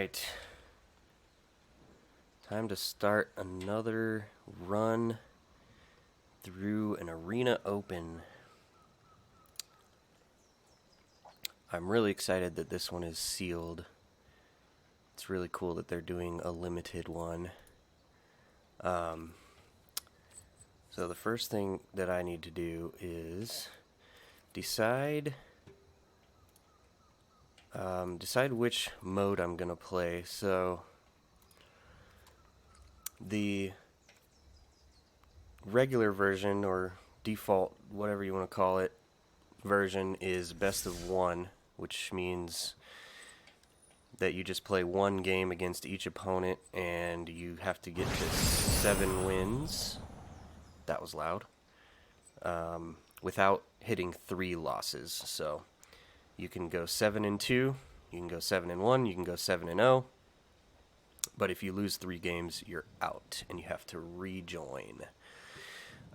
Alright. Time to start another run through an arena open. I'm really excited that this one is sealed. It's really cool that they're doing a limited one. So the first thing that I need to do is decide which mode I'm gonna play. So the regular version, or default, whatever you want to call it, version is best of one, which means that you just play one game against each opponent and you have to get to 7 wins. That was loud. Without hitting 3 losses. So you can go 7-2, you can go 7-1, you can go 7-0. But if you lose 3 games, you're out and you have to rejoin.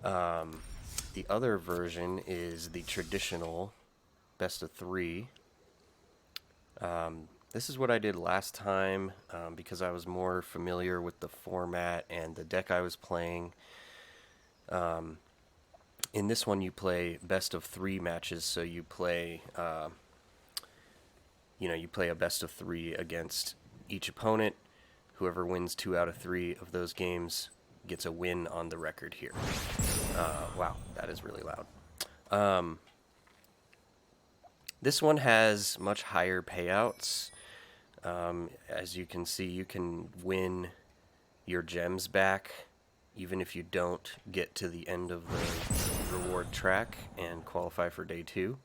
The other version is the traditional best of 3. This is what I did last time because I was more familiar with the format and the deck I was playing. In this one, you play best of 3 matches, so you play, you play a best of 3 against each opponent. Whoever wins 2 out of 3 of those games gets a win on the record here. Wow, that is really loud. This one has much higher payouts. As you can see, you can win your gems back even if you don't get to the end of the reward track and qualify for day 2.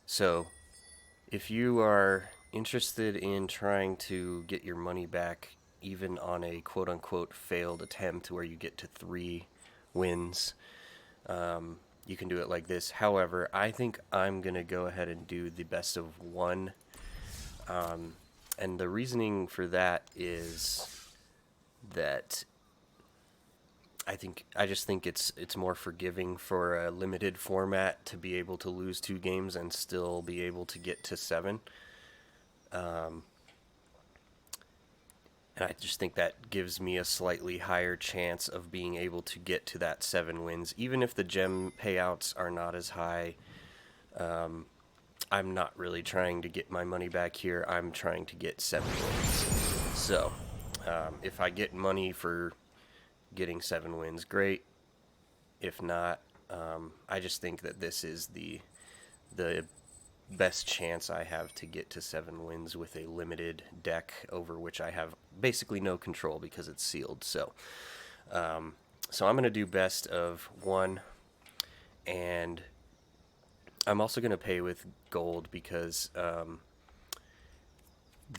So if you are interested in trying to get your money back even on a quote-unquote failed attempt where you get to 3 wins, you can do it like this. However, I think I'm going to go ahead and do the best of 1. And the reasoning for that is that I just think it's more forgiving for a limited format to be able to lose 2 games and still be able to get to 7. And I just think that gives me a slightly higher chance of being able to get to that 7 wins. Even if the gem payouts are not as high, I'm not really trying to get my money back here. I'm trying to get 7 wins. So, if I get money for getting 7 wins, great. If not, I just think that this is the best chance I have to get to 7 wins with a limited deck over which I have basically no control because it's sealed. So I'm going to do best of 1, and I'm also going to pay with gold because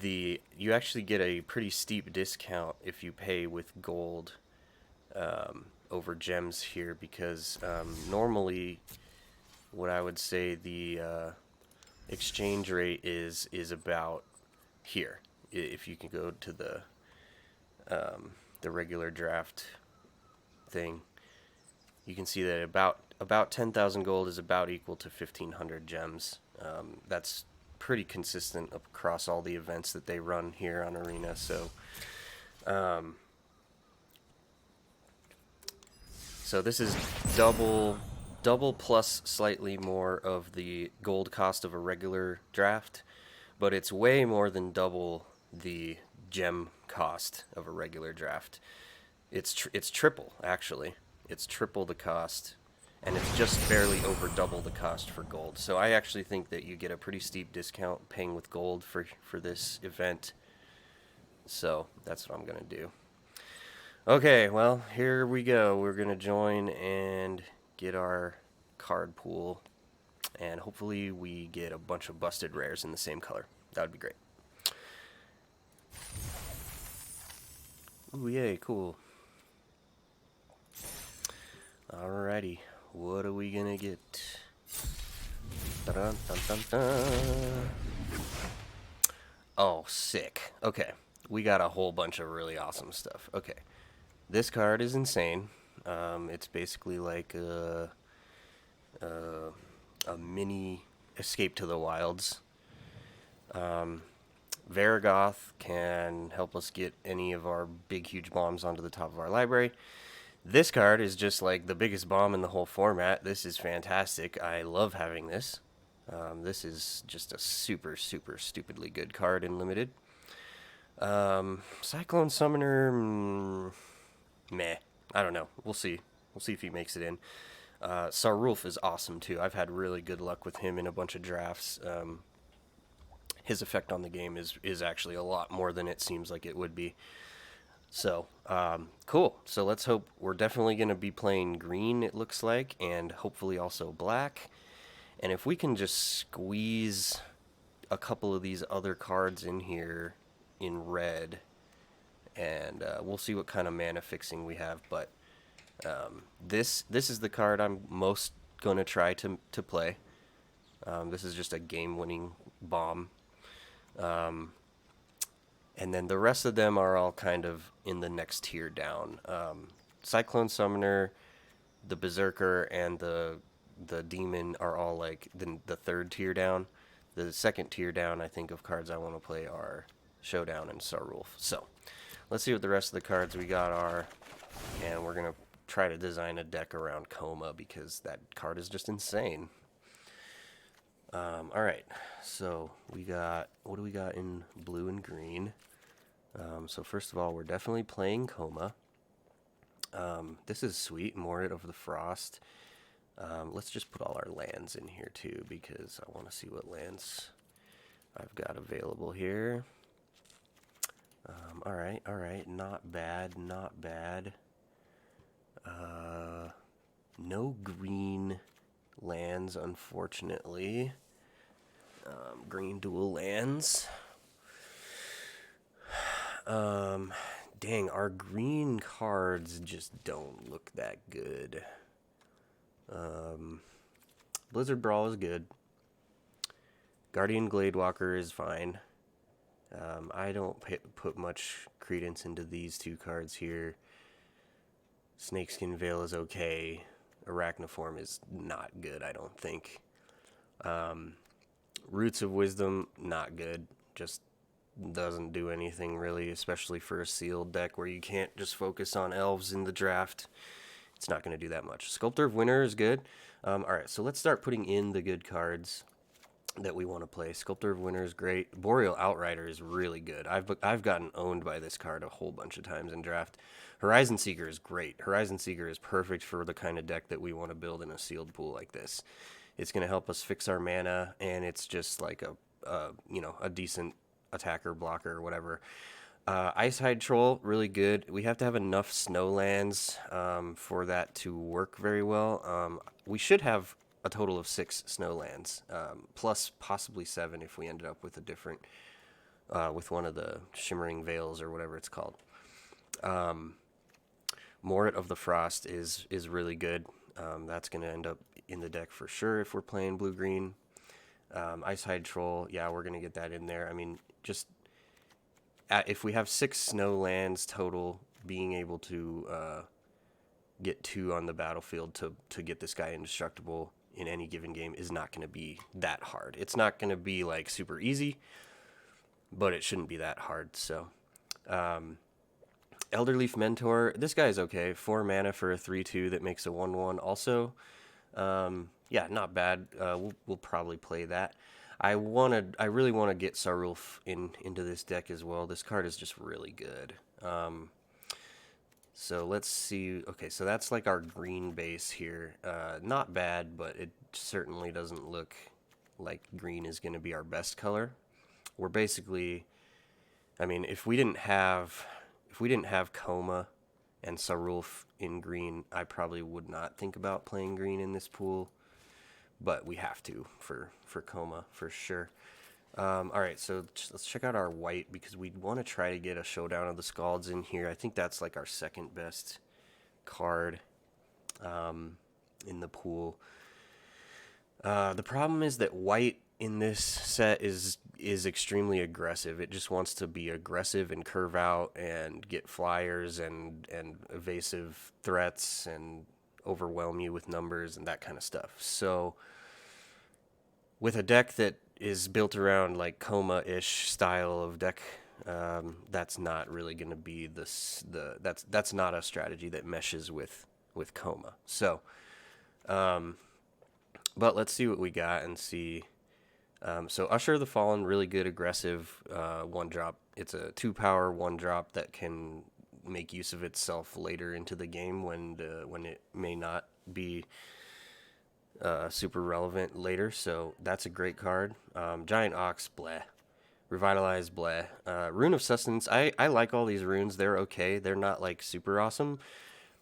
you actually get a pretty steep discount if you pay with gold over gems here, because normally what I would say the exchange rate is about here. If you can go to the regular draft thing, you can see that about 10,000 gold is about equal to 1,500 gems. That's pretty consistent across all the events that they run here on Arena. So so this is double plus slightly more of the gold cost of a regular draft, but it's way more than double the gem cost of a regular draft. It's triple, actually. It's triple the cost, and it's just barely over double the cost for gold. So I actually think that you get a pretty steep discount paying with gold for this event. So that's what I'm going to do. Okay, well, here we go. We're going to join and get our card pool, and hopefully we get a bunch of busted rares in the same color. That would be great. Ooh, yay, cool. Alrighty, what are we gonna get? Dun, dun, dun, dun. Oh, sick. Okay, we got a whole bunch of really awesome stuff. Okay, this card is insane. It's basically like a mini Escape to the Wilds. Varagoth can help us get any of our big, huge bombs onto the top of our library. This card is just like the biggest bomb in the whole format. This is fantastic. I love having this. This is just a super, super stupidly good card in Limited. Cyclone Summoner, meh. I don't know. We'll see. We'll see if he makes it in. Sarulf is awesome too. I've had really good luck with him in a bunch of drafts. His effect on the game is actually a lot more than it seems like it would be. So, cool. So let's hope we're definitely going to be playing green, it looks like, and hopefully also black. And if we can just squeeze a couple of these other cards in here in red, and we'll see what kind of mana fixing we have. But this is the card I'm most going to try to play. This is just a game-winning bomb. And then the rest of them are all kind of in the next tier down. Cyclone Summoner, the Berserker, and the Demon are all like the third tier down. The second tier down, I think, of cards I want to play are Showdown and Sarulf. So let's see what the rest of the cards we got are. And we're going to try to design a deck around Coma because that card is just insane. Alright, so we got, what do we got in blue and green? So first of all, we're definitely playing Coma. This is sweet, Morit of the Frost. Let's just put all our lands in here too, because I want to see what lands I've got available here. Alright, not bad, not bad. No green lands, unfortunately. Green dual lands. Dang, our green cards just don't look that good. Blizzard Brawl is good. Guardian Gladewalker is fine. I don't put much credence into these two cards here. Snakeskin Veil is okay. Arachnoform is not good, I don't think. Roots of Wisdom, not good. Just doesn't do anything really, especially for a sealed deck where you can't just focus on elves in the draft. It's not going to do that much. Sculptor of Winter is good. Alright, so let's start putting in the good cards that we want to play. Sculptor of Winter is great. Boreal Outrider is really good. I've gotten owned by this card a whole bunch of times in draft. Horizon Seeker is great. Horizon Seeker is perfect for the kind of deck that we want to build in a sealed pool like this. It's going to help us fix our mana, and it's just like a decent attacker, blocker, or whatever. Icehide Troll, really good. We have to have enough snow lands for that to work very well. We should have a total of 6 snow lands, plus possibly 7 if we ended up with a different, with one of the Shimmering Veils or whatever it's called. Morit of the Frost is really good. That's going to end up in the deck for sure if we're playing blue-green. Icehide Troll, yeah, we're going to get that in there. I mean, just if we have 6 snow lands total, being able to get 2 on the battlefield to get this guy indestructible in any given game is not going to be that hard. It's not going to be like super easy, but it shouldn't be that hard. So Elderleaf Mentor, this guy is okay. 4 mana for a 3/2 that makes a 1/1 also. Yeah, not bad. We'll probably play that. I really want to get Sarulf into this deck as well. This card is just really good. So let's see. Okay, so that's like our green base here. Not bad, but it certainly doesn't look like green is going to be our best color. We're basically, I mean, if we didn't have Coma and Sarulf in green, I probably would not think about playing green in this pool. But we have to for Coma for sure. Alright, so let's check out our white because we want to try to get a Showdown of the Scalds in here. I think that's like our second best card in the pool. The problem is that white in this set is extremely aggressive. It just wants to be aggressive and curve out and get flyers and evasive threats and overwhelm you with numbers and that kind of stuff. So with a deck that is built around like Coma-ish style of deck, that's not really going to be that's not a strategy that meshes with Coma. So, but let's see what we got and see. So Usher of the Fallen, really good aggressive one drop. It's a 2-power one drop that can make use of itself later into the game when it may not be super relevant later. So that's a great card. Giant Ox, bleh. Revitalize, bleh. Rune of Sustenance. I like all these runes. They're okay. They're not like super awesome,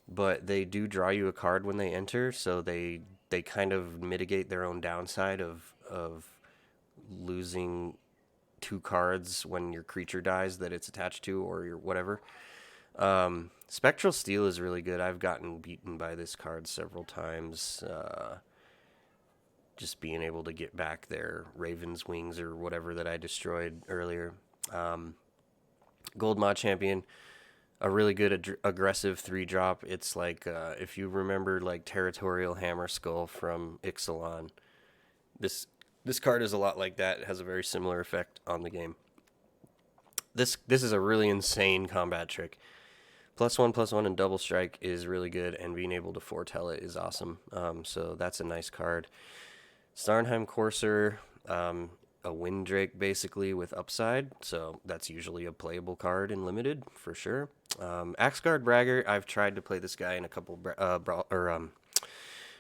but they do draw you a card when they enter, so they kind of mitigate their own downside of losing 2 cards when your creature dies that it's attached to or your whatever. Spectral Steel is really good. I've gotten beaten by this card several times. Just being able to get back their Raven's Wings or whatever that I destroyed earlier. Gold Mod Champion, a really good aggressive 3-drop. It's like, if you remember like Territorial Hammer Skull from Ixalan, this card is a lot like that. It has a very similar effect on the game. This is a really insane combat trick. +1/+1 and double strike is really good, and being able to foretell it is awesome. So that's a nice card. Starnheim Courser, a Windrake basically with upside, so that's usually a playable card in Limited for sure. Axeguard Braggart, I've tried to play this guy in a couple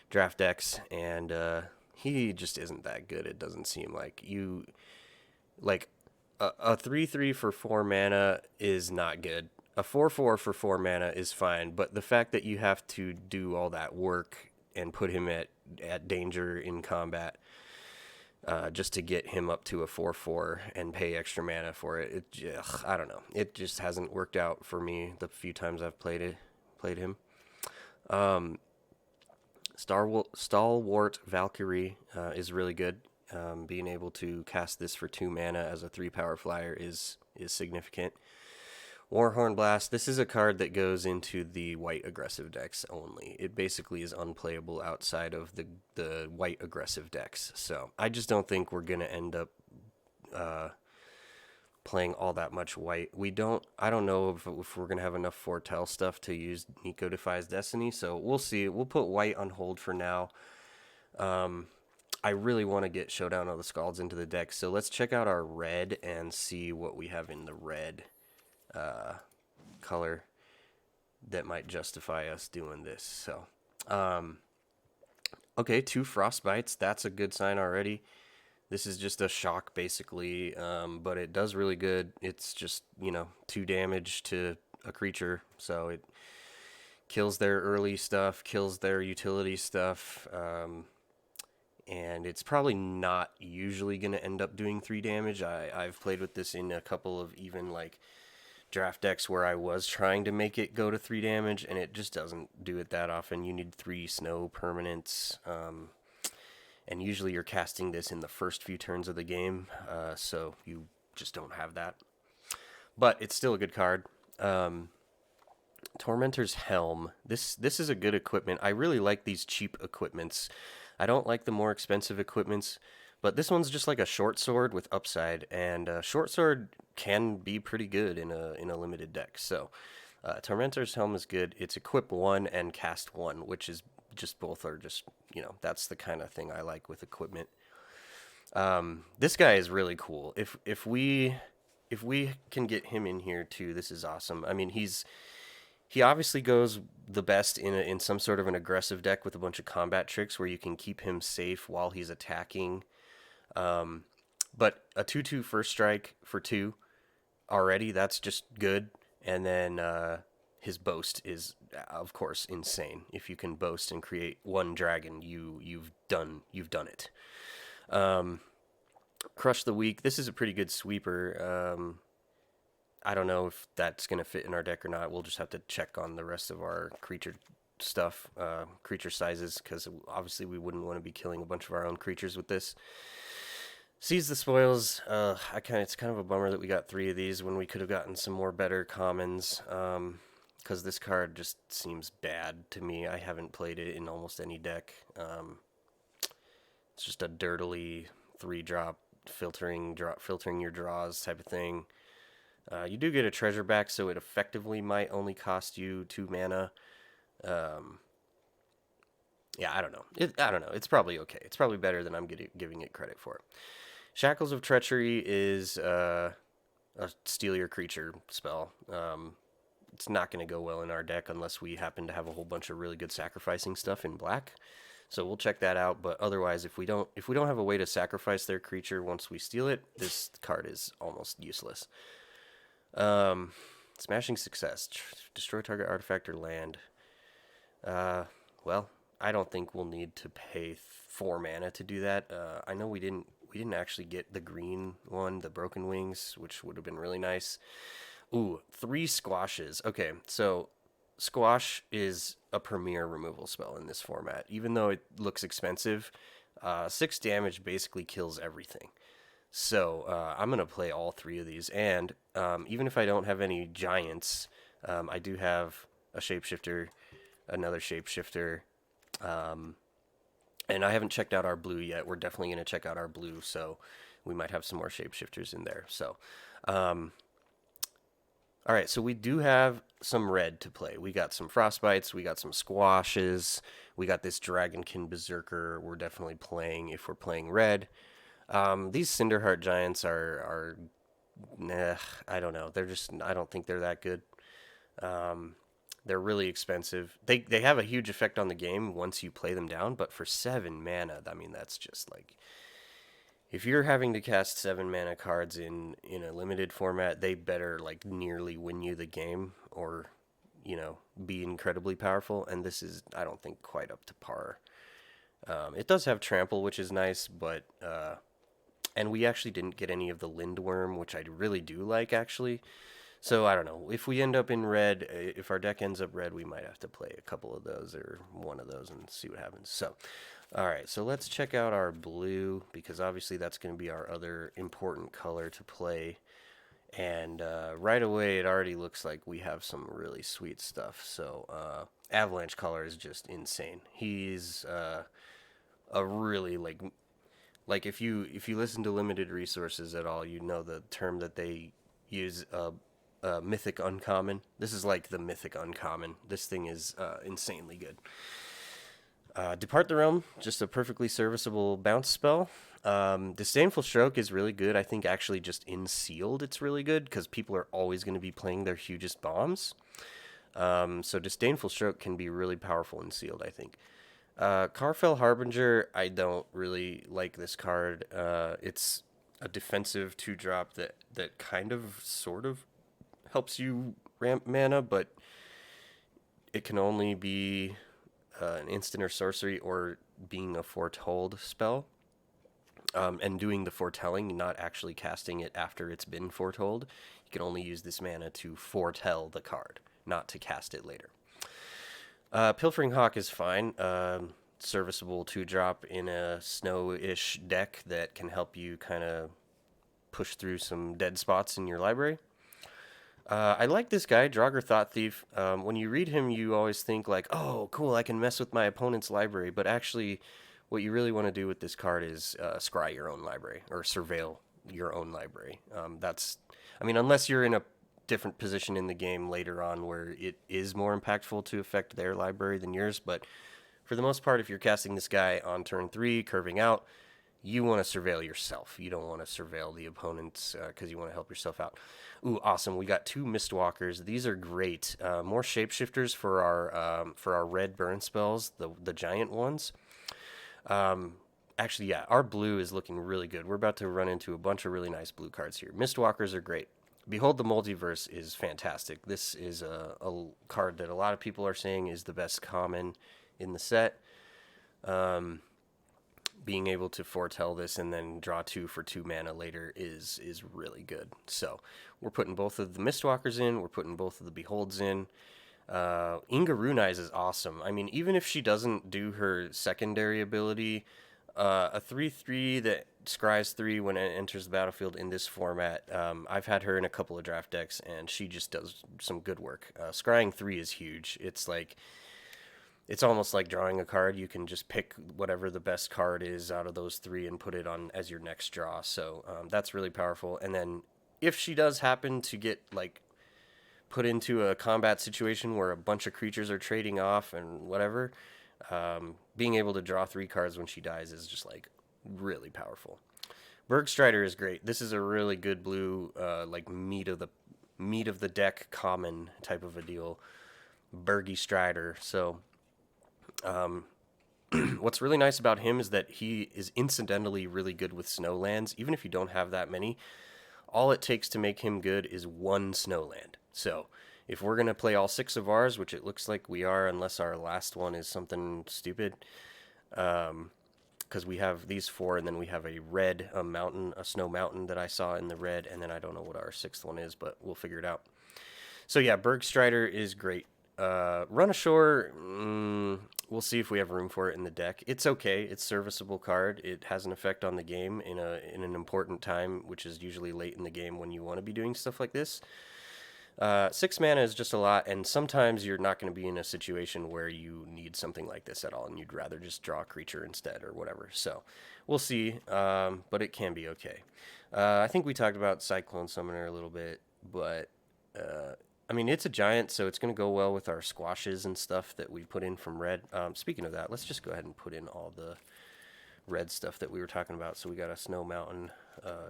draft decks, and he just isn't that good. It doesn't seem like a 3/3 for 4 mana is not good. A 4/4 for 4 mana is fine, but the fact that you have to do all that work and put him at danger in combat just to get him up to a 4/4 and pay extra mana for it, I don't know. It just hasn't worked out for me the few times I've played him. Stalwart Valkyrie is really good. Being able to cast this for 2 mana as a 3-power flyer is significant. Warhorn Blast, this is a card that goes into the white aggressive decks only. It basically is unplayable outside of the white aggressive decks. So I just don't think we're going to end up playing all that much white. I don't know if we're going to have enough foretell stuff to use Nico Defies Destiny, so we'll see. We'll put white on hold for now. I really want to get Showdown of the Scalds into the deck, so let's check out our red and see what we have in the red color that might justify us doing this. So, okay, 2 Frostbites. That's a good sign already. This is just a shock, basically, but it does really good. It's just, 2 damage to a creature, so it kills their early stuff, kills their utility stuff, and it's probably not usually going to end up doing 3 damage. I've played with this in a couple of even, like, draft decks where I was trying to make it go to 3 damage, and it just doesn't do it that often. You need 3 snow permanents, and usually you're casting this in the first few turns of the game, so you just don't have that. But it's still a good card. Tormentor's Helm. This is a good equipment. I really like these cheap equipments. I don't like the more expensive equipments, but this one's just like a short sword with upside, and short sword can be pretty good in a limited deck. So Tormentor's Helm is good. It's equip 1 and cast 1, which is just both are just, that's the kind of thing I like with equipment. This guy is really cool. If we can get him in here too, this is awesome. I mean, he obviously goes the best in some sort of an aggressive deck with a bunch of combat tricks where you can keep him safe while he's attacking. But a 2/2 first strike for 2 already, that's just good. And then his boast is, of course, insane. If you can boast and create 1 dragon, you've done it. Crush the Weak. This is a pretty good sweeper. I don't know if that's going to fit in our deck or not. We'll just have to check on the rest of our creature stuff, creature sizes, because obviously we wouldn't want to be killing a bunch of our own creatures with this. Seize the Spoils. It's kind of a bummer that we got 3 of these when we could have gotten some more better commons, because this card just seems bad to me. I haven't played it in almost any deck. It's just a dirtily 3-drop filtering your draws type of thing. You do get a treasure back, so it effectively might only cost you 2 mana. Um, yeah, I don't know. I don't know. It's probably okay. It's probably better than I'm giving it credit for. Shackles of Treachery is a steal your creature spell. It's not going to go well in our deck unless we happen to have a whole bunch of really good sacrificing stuff in black. So we'll check that out. But otherwise, if we don't have a way to sacrifice their creature once we steal it, this card is almost useless. Smashing Success. Destroy target artifact or land. Well, I don't think we'll need to pay 4 mana to do that. I know we didn't actually get the green one, the Broken Wings, which would have been really nice. Ooh, 3 squashes. Okay, so Squash is a premier removal spell in this format. Even though it looks expensive, 6 damage basically kills everything. So I'm going to play all 3 of these. And even if I don't have any giants, I do have a shapeshifter, another shapeshifter, and I haven't checked out our blue yet. We're definitely going to check out our blue, so we might have some more shapeshifters in there. So, all right, so we do have some red to play. We got some Frostbites, we got some Squashes, we got this Dragonkin Berserker we're definitely playing if we're playing red. These Cinderheart Giants are nah, I don't know. I don't think they're that good. They're really expensive. They have a huge effect on the game once you play them down, but for 7 mana, I mean, that's just like... If you're having to cast 7 mana cards in a limited format, they better like nearly win you the game or, be incredibly powerful. And this is, I don't think, quite up to par. It does have trample, which is nice, but and we actually didn't get any of the Lindworm, which I really do like actually. So I don't know. If we end up in red, if our deck ends up red, we might have to play a couple of those or one of those and see what happens. So, all right. So let's check out our blue because obviously that's going to be our other important color to play. And right away, it already looks like we have some really sweet stuff. So Avalanche Color is just insane. He's a really like if you listen to Limited Resources at all, you know the term that they use. Mythic Uncommon. This is like the Mythic Uncommon. This thing is insanely good. Depart the Realm, just a perfectly serviceable bounce spell. Disdainful Stroke is really good. I think actually just in sealed it's really good because people are always going to be playing their hugest bombs. So Disdainful Stroke can be really powerful in sealed, I think. Carfell Harbinger, I don't really like this card. It's a defensive 2-drop that kind of sort of helps you ramp mana, but it can only be an instant or sorcery or being a foretold spell. And doing the foretelling, not actually casting it after it's been foretold. You can only use this mana to foretell the card, not to cast it later. Pilfering Hawk is fine. Serviceable 2-drop in a snow-ish deck that can help you kind of push through some dead spots in your library. I like this guy, Draugr Thought Thief. When you read him, you always think like, oh, cool, I can mess with my opponent's library. But actually, what you really want to do with this card is scry your own library or surveil your own library. Unless you're in a different position in the game later on where it is more impactful to affect their library than yours. But for the most part, if you're casting this guy on turn 3, curving out, you want to surveil yourself. You don't want to surveil the opponents because you want to help yourself out. Ooh, awesome. We got 2 Mistwalkers. These are great. More shapeshifters for our red burn spells, the giant ones. Actually, yeah, our blue is looking really good. We're about to run into a bunch of really nice blue cards here. Mistwalkers are great. Behold the Multiverse is fantastic. This is a card that a lot of people are saying is the best common in the set. Being able to foretell this and then draw 2 for 2 mana later is really good. So we're putting both of the Mistwalkers in. We're putting both of the Beholds in. Inga Runei's is awesome. I mean, even if she doesn't do her secondary ability, a 3/3 that scries 3 when it enters the battlefield in this format, I've had her in a couple of draft decks, and she just does some good work. Scrying 3 is huge. It's like it's almost like drawing a card. You can just pick whatever the best card is out of those three and put it on as your next draw. So that's really powerful. And then if she does happen to get like put into a combat situation where a bunch of creatures are trading off and whatever, being able to draw 3 cards when she dies is just like really powerful. Bergstrider is great. This is a really good blue, like meat of the deck common type of a deal. Bergy Strider. So what's really nice about him is that he is incidentally really good with snowlands. Even if you don't have that many, all it takes to make him good is 1 snowland. So if we're going to play all 6 of ours, which it looks like we are, unless our last one is something stupid, because we have these 4, and then we have a red mountain, a snow mountain that I saw in the red, and then I don't know what our 6th one is, but we'll figure it out. So yeah, Bergstrider is great. Run Ashore, we'll see if we have room for it in the deck. It's okay. It's a serviceable card. It has an effect on the game in an important time, which is usually late in the game when you want to be doing stuff like this. 6 mana is just a lot, and sometimes you're not going to be in a situation where you need something like this at all, and you'd rather just draw a creature instead or whatever. So we'll see, but it can be okay. I think we talked about Cyclone Summoner a little bit, but I mean, it's a giant, so it's going to go well with our squashes and stuff that we put in from red. Speaking of that, let's just go ahead and put in all the red stuff that we were talking about. So we got a Snow Mountain,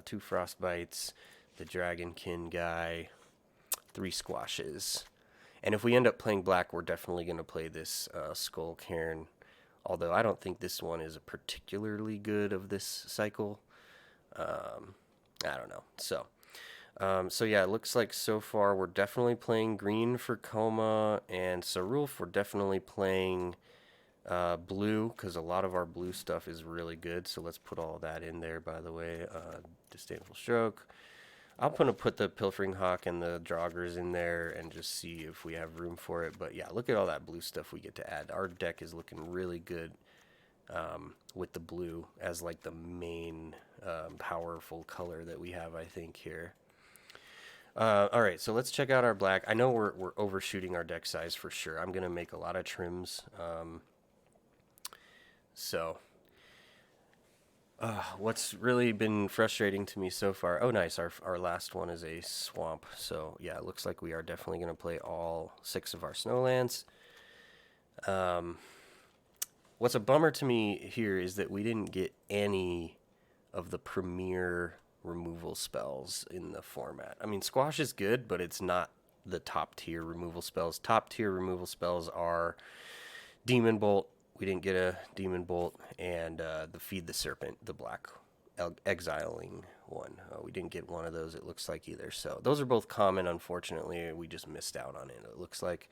2 Frostbites, the Dragonkin guy, 3 squashes. And if we end up playing black, we're definitely going to play this Skull Cairn. Although I don't think this one is particularly good of this cycle. I don't know. So yeah, it looks like so far we're definitely playing green for Coma, and Sarulf we're definitely playing blue, because a lot of our blue stuff is really good. So let's put all that in there, by the way. Disdainful Stroke. I'm going to put the Pilfering Hawk and the Draugrs in there and just see if we have room for it. But yeah, look at all that blue stuff we get to add. Our deck is looking really good with the blue as like the main powerful color that we have, I think, here. All right, so let's check out our black. I know we're overshooting our deck size for sure. I'm going to make a lot of trims. What's really been frustrating to me so far... Oh, nice. Our last one is a swamp. So, yeah, it looks like we are definitely going to play all 6 of our snowlands. What's a bummer to me here is that we didn't get any of the premier removal spells in the format. I mean, Squash is good, but it's not the top tier removal spells. Top tier removal spells are Demon Bolt. We didn't get a Demon Bolt, and the Feed the Serpent, the black exiling one. We didn't get one of those, it looks like, either. So those are both common. Unfortunately, we just missed out on it looks like.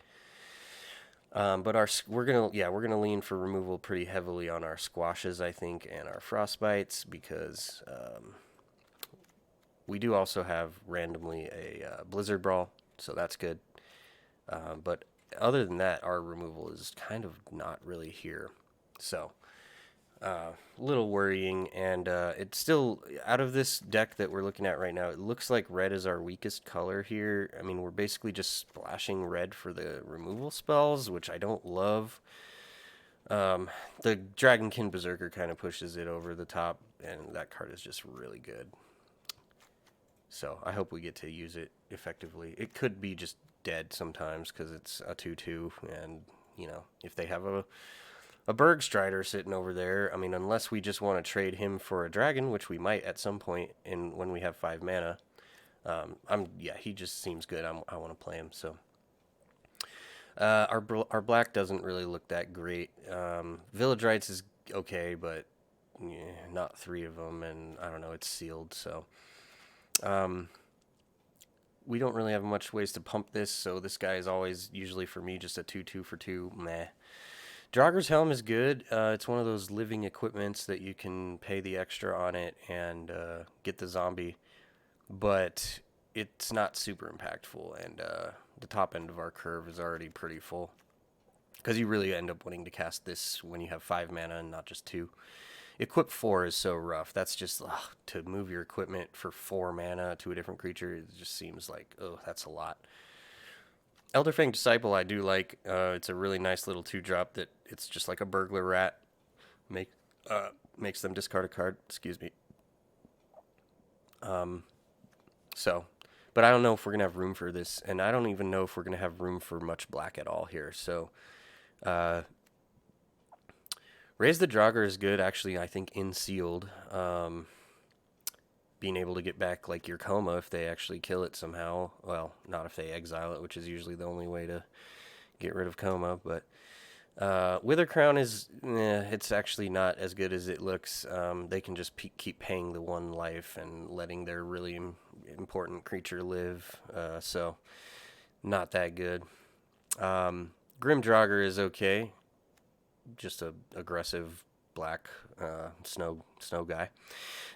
But we're gonna lean for removal pretty heavily on our squashes, I think, and our frostbites, because we do also have randomly a Blizzard Brawl, so that's good. But other than that, our removal is kind of not really here. So, a little worrying, and it's still, out of this deck that we're looking at right now, it looks like red is our weakest color here. I mean, we're basically just splashing red for the removal spells, which I don't love. The Dragonkin Berserker kind of pushes it over the top, and that card is just really good. So I hope we get to use it effectively. It could be just dead sometimes because it's a 2/2, and you know, if they have a Bergstrider sitting over there, I mean, unless we just want to trade him for a dragon, which we might at some point when we have 5 mana. He just seems good. I want to play him. So our black doesn't really look that great. Village Rites is okay, but not 3 of them, and I don't know, it's sealed, so we don't really have much ways to pump this, so this guy is always, usually for me, just a 2/2 for 2. Meh. Drauggr's Helm is good. It's one of those living equipments that you can pay the extra on it and get the zombie, but it's not super impactful, and the top end of our curve is already pretty full, because you really end up wanting to cast this when you have 5 mana and not just 2. Equip 4 is so rough. That's just, to move your equipment for 4 mana to a different creature, it just seems like, oh, that's a lot. Elderfang Disciple I do like. It's a really nice little 2-drop that it's just like a burglar rat. Make makes them discard a card. Excuse me. So, but I don't know if we're gonna have room for this, and I don't even know if we're gonna have room for much black at all here. So, uh, Raise the Draugr is good, actually. I think in sealed, being able to get back like your coma if they actually kill it somehow. Well, not if they exile it, which is usually the only way to get rid of coma. But Wither Crown is, it's actually not as good as it looks. They can just keep paying the 1 life and letting their really important creature live. So not that good. Grim Draugr is okay. Just a aggressive black snow guy.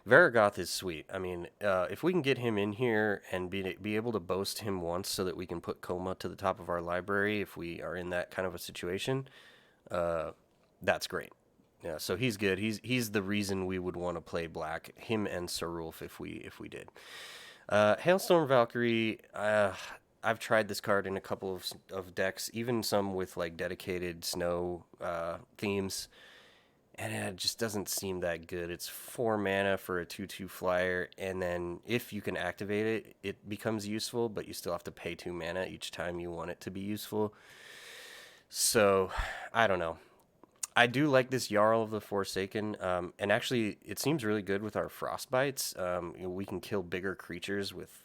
Varagoth is sweet. I mean, if we can get him in here and be able to boast him once so that we can put Coma to the top of our library if we are in that kind of a situation, that's great. Yeah, so he's good. He's the reason we would want to play black. Him and Sarulf if we did. Hailstorm Valkyrie. I've tried this card in a couple of decks, even some with like dedicated snow themes, and it just doesn't seem that good. It's 4 mana for a 2/2 flyer, and then if you can activate it, it becomes useful, but you still have to pay 2 mana each time you want it to be useful. So, I don't know. I do like this Jarl of the Forsaken, and actually, it seems really good with our Frostbites. We can kill bigger creatures with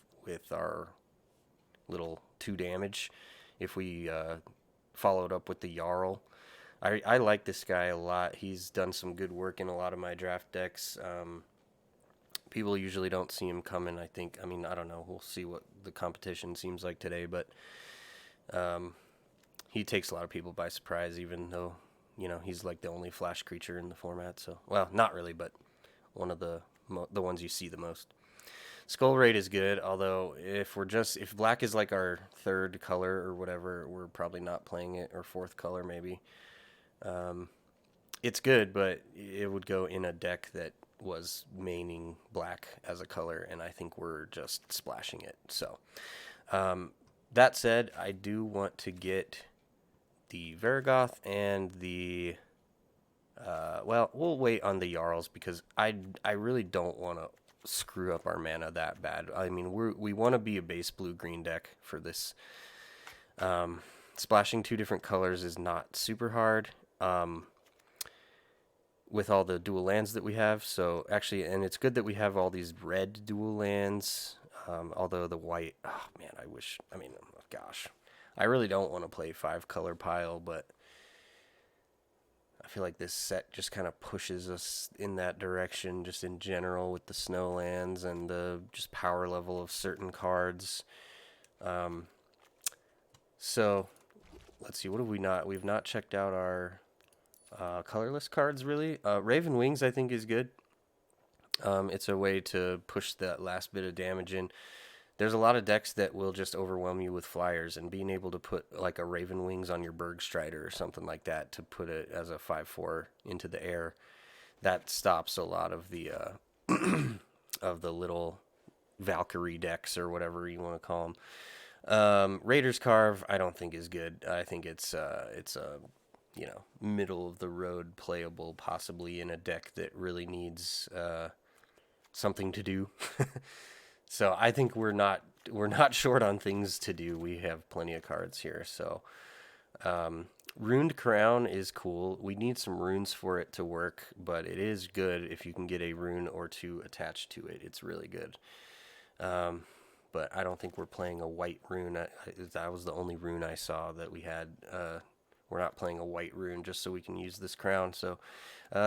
our little 2 damage if we followed up with the Jarl. I like this guy a lot. He's done some good work in a lot of my draft decks. People usually don't see him coming, I think. I mean, I don't know. We'll see what the competition seems like today, but he takes a lot of people by surprise, even though, he's like the only flash creature in the format. So, well, not really, but one of the ones you see the most. Skull Raid is good, although if black is like our 3rd color or whatever, we're probably not playing it, or 4th color maybe. It's good, but it would go in a deck that was maining black as a color, and I think we're just splashing it. So, that said, I do want to get the Varagoth and the... well, we'll wait on the Jarls because I really don't want to screw up our mana that bad. I mean, we want to be a base blue-green deck for this. Splashing 2 different colors is not super hard. With all the dual lands that we have. So actually, and it's good that we have all these red dual lands. Although the white, oh man, gosh, I really don't want to play 5 color pile, but I feel like this set just kind of pushes us in that direction, just in general with the snow lands and the just power level of certain cards. So let's see, what have we not? We've not checked out our colorless cards, really. Raven Wings, I think, is good. It's a way to push that last bit of damage in. There's a lot of decks that will just overwhelm you with flyers, and being able to put like a Raven Wings on your Bergstrider or something like that to put it as a 5/4 into the air, that stops a lot of the of the little Valkyrie decks or whatever you want to call them. Raiders Carve, I don't think is good. I think it's a middle of the road playable, possibly in a deck that really needs something to do. So I think we're not short on things to do. We have plenty of cards here. So Runed Crown is cool. We need some runes for it to work, but it is good if you can get a rune or 2 attached to it. It's really good. But I don't think we're playing a white rune. That was the only rune I saw that we had. We're not playing a white rune just so we can use this crown. So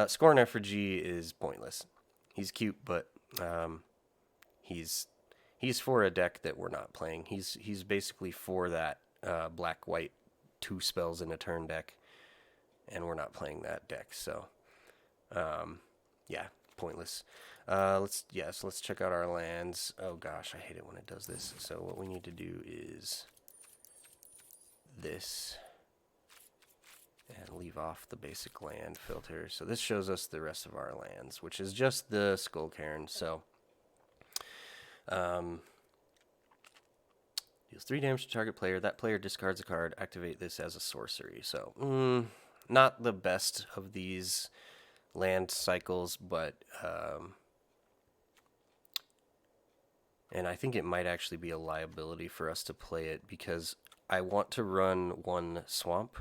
Scorn Effigy is pointless. He's cute, but he's for a deck that we're not playing. He's basically for that black-white 2 spells in a turn deck, and we're not playing that deck. So yeah, pointless. Let's check out our lands. Oh gosh, I hate it when it does this. So what we need to do is this. And leave off the basic land filter. So this shows us the rest of our lands, which is just the Skull Cairn. So Deals 3 damage to target player. That player discards a card. Activate this as a sorcery. So, not the best of these land cycles, but and I think it might actually be a liability for us to play it because I want to run one swamp.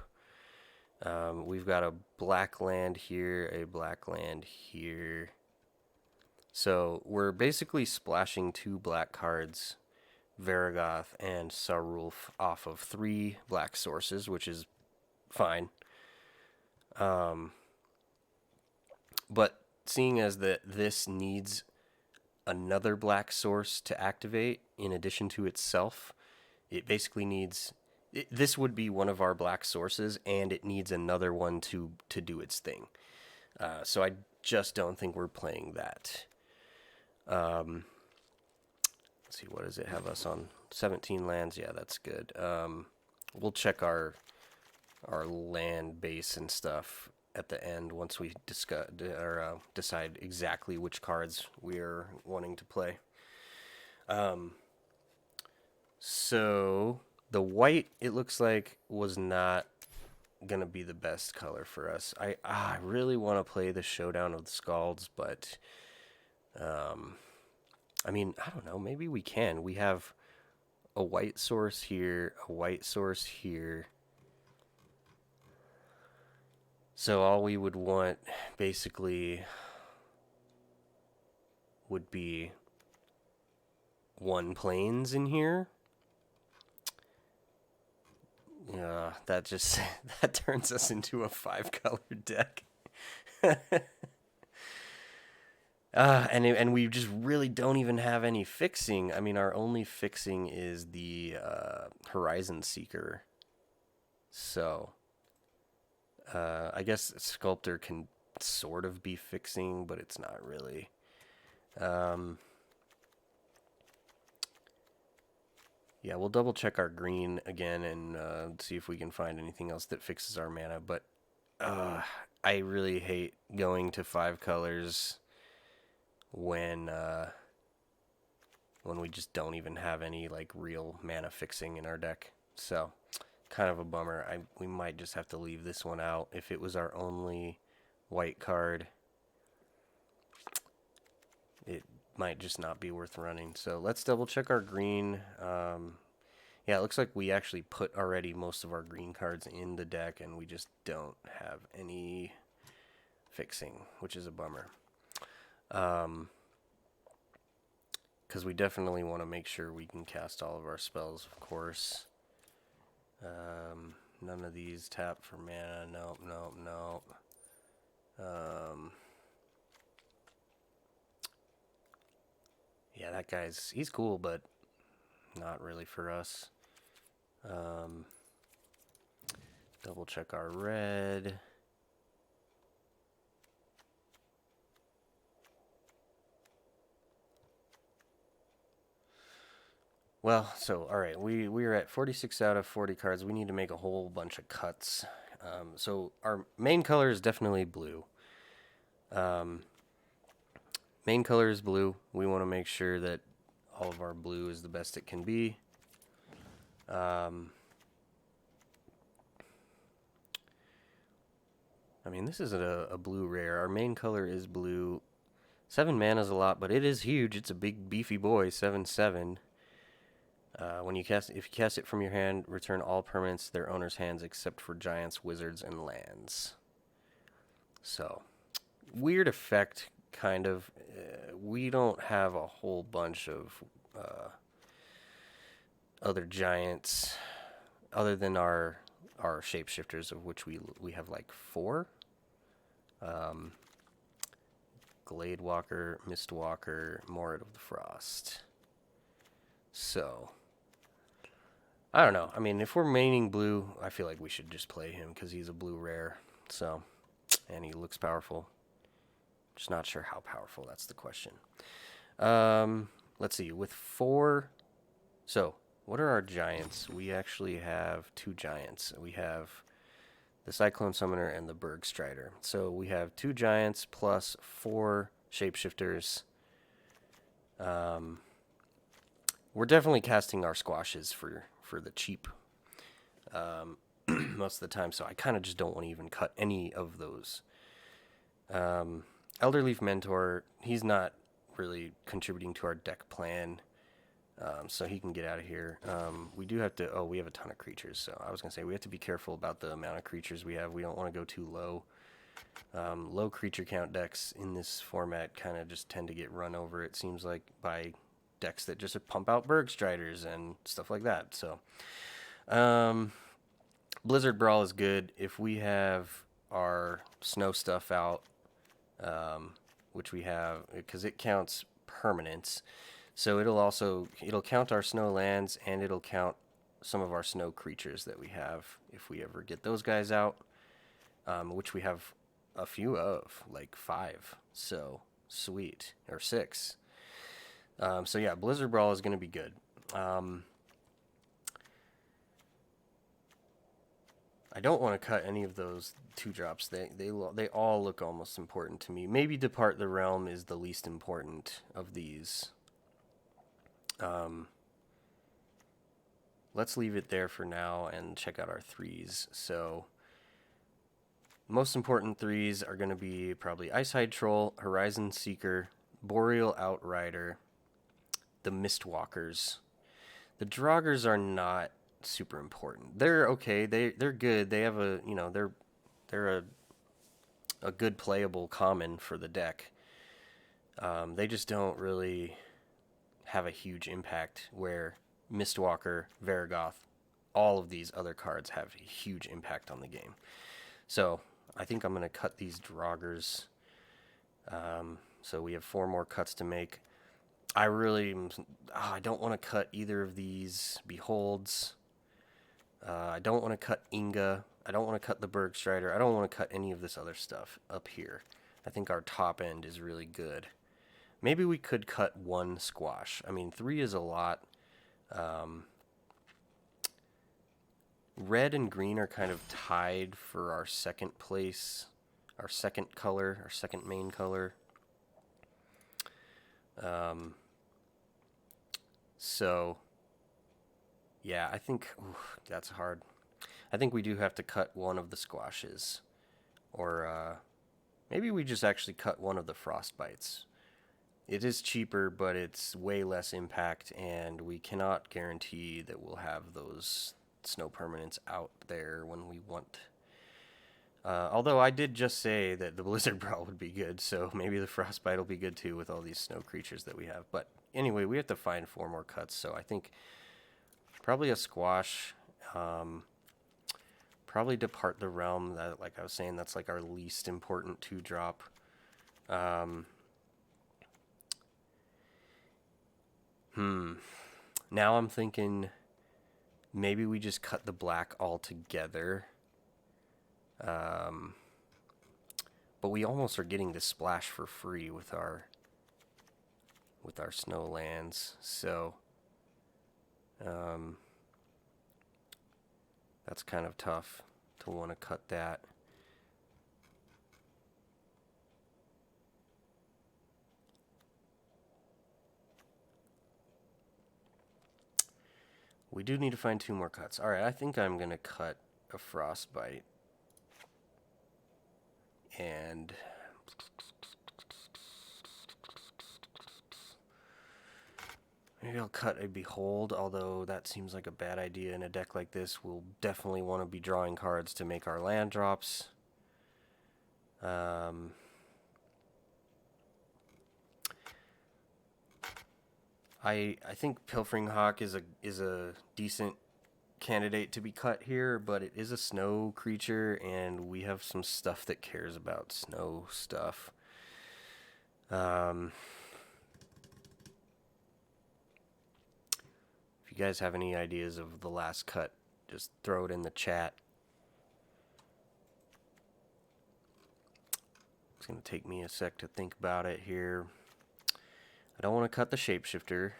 We've got a black land here, a black land here. So we're basically splashing 2 black cards, Varragoth and Sarulf, off of 3 black sources, which is fine. But seeing as that this needs another black source to activate in addition to itself, it basically needs... this would be one of our black sources, and it needs another one to do its thing. So I just don't think we're playing that. Let's see, what does it have us on? 17 lands. Yeah, that's good. We'll check our land base and stuff at the end once we discuss or decide exactly which cards we're wanting to play. So the white, it looks like, was not gonna be the best color for us. I really want to play the Showdown of the Scalds, but I mean, I don't know, maybe we can. We have a white source here, a white source here. So all we would want basically would be 1 plains in here. Yeah, that just that turns us into a 5-color deck. And we just really don't even have any fixing. I mean, our only fixing is the Horizon Seeker. So I guess Sculptor can sort of be fixing, but it's not really. Yeah, we'll double check our green again and see if we can find anything else that fixes our mana. But I really hate going to 5 colors when we just don't even have any like real mana fixing in our deck. So kind of a bummer. We might just have to leave this one out. If it was our only white card, it might just not be worth running. So let's double check our green. Yeah, it looks like we actually put already most of our green cards in the deck, and we just don't have any fixing, which is a bummer. Because we definitely want to make sure we can cast all of our spells, of course. None of these tap for mana. Nope, nope, nope. Yeah, that he's cool, but not really for us. Double check our red. Well, so, alright, we're at 46 out of 40 cards. We need to make a whole bunch of cuts. So our main color is definitely blue. Main color is blue. We want to make sure that all of our blue is the best it can be. I mean, this isn't a blue rare. Our main color is blue. 7 mana is a lot, but it is huge. It's a big, beefy boy, 7/7. If you cast it from your hand, return all permanents to their owner's hands except for giants, wizards, and lands. So, weird effect, kind of. We don't have a whole bunch of other giants, other than our shapeshifters, of which we have like 4. Gladewalker, Mistwalker, Morit of the Frost. So, I don't know. I mean, if we're maining blue, I feel like we should just play him because he's a blue rare. So, and he looks powerful. Just not sure how powerful. That's the question. Let's see. With 4, so what are our giants? We actually have 2 giants. We have the Cyclone Summoner and the Berg Strider. So we have 2 giants plus 4 shapeshifters. we're definitely casting our squashes for the cheap most of the time, so I kind of just don't want to even cut any of those. Elderleaf Mentor, he's not really contributing to our deck plan, so he can get out of here. We do have to, oh, we have a ton of creatures, so I was going to say we have to be careful about the amount of creatures we have. We don't want to go too low. Low creature count decks in this format kind of just tend to get run over, it seems like, by decks that just pump out Bergstriders and stuff like that. So, Blizzard Brawl is good if we have our snow stuff out, which we have, because it counts permanents. So it'll count our snow lands, and it'll count some of our snow creatures that we have if we ever get those guys out, which we have a few of, like 5. So sweet, or 6. So yeah, Blizzard Brawl is going to be good. I don't want to cut any of those 2-drops. They all look almost important to me. Maybe Depart the Realm is the least important of these. Let's leave it there for now and check out our 3s. So, most important 3s are going to be probably Icehide Troll, Horizon Seeker, Boreal Outrider, the Mistwalkers. The Draugrs are not super important. They're okay. They're good. They have a, they're a good playable common for the deck. They just don't really have a huge impact, where Mistwalker, Vargoth, all of these other cards have a huge impact on the game. So I think I'm going to cut these Draugrs. So we have 4 more cuts to make. I don't want to cut either of these Beholds. I don't want to cut Inga. I don't want to cut the Bergstrider. I don't want to cut any of this other stuff up here. I think our top end is really good. Maybe we could cut 1 squash. I mean, 3 is a lot. Red and green are kind of tied for our second place, our second color, our second main color. So, yeah, I think that's hard. I think we do have to cut 1 of the squashes. Or maybe we just actually cut 1 of the frostbites. It is cheaper, but it's way less impact, and we cannot guarantee that we'll have those snow permanents out there when we want. Although I did just say that the Blizzard Brawl would be good, so maybe the Frostbite will be good too with all these snow creatures that we have. But anyway, we have to find 4 more cuts, so I think probably a squash. Probably Depart the Realm. That, like I was saying, that's like our least important 2-drop. Now I'm thinking maybe we just cut the black altogether. But we almost are getting the splash for free with our snow lands. So that's kind of tough to want to cut that. We do need to find 2 more cuts. All right, I think I'm going to cut a Frostbite. And maybe I'll cut a Behold, although that seems like a bad idea in a deck like this. We'll definitely want to be drawing cards to make our land drops. I think Pilfering Hawk is a decent candidate to be cut here, but it is a snow creature, and we have some stuff that cares about snow stuff. If you guys have any ideas of the last cut, just throw it in the chat. It's going to take me a sec to think about it here. I don't want to cut the Shapeshifter.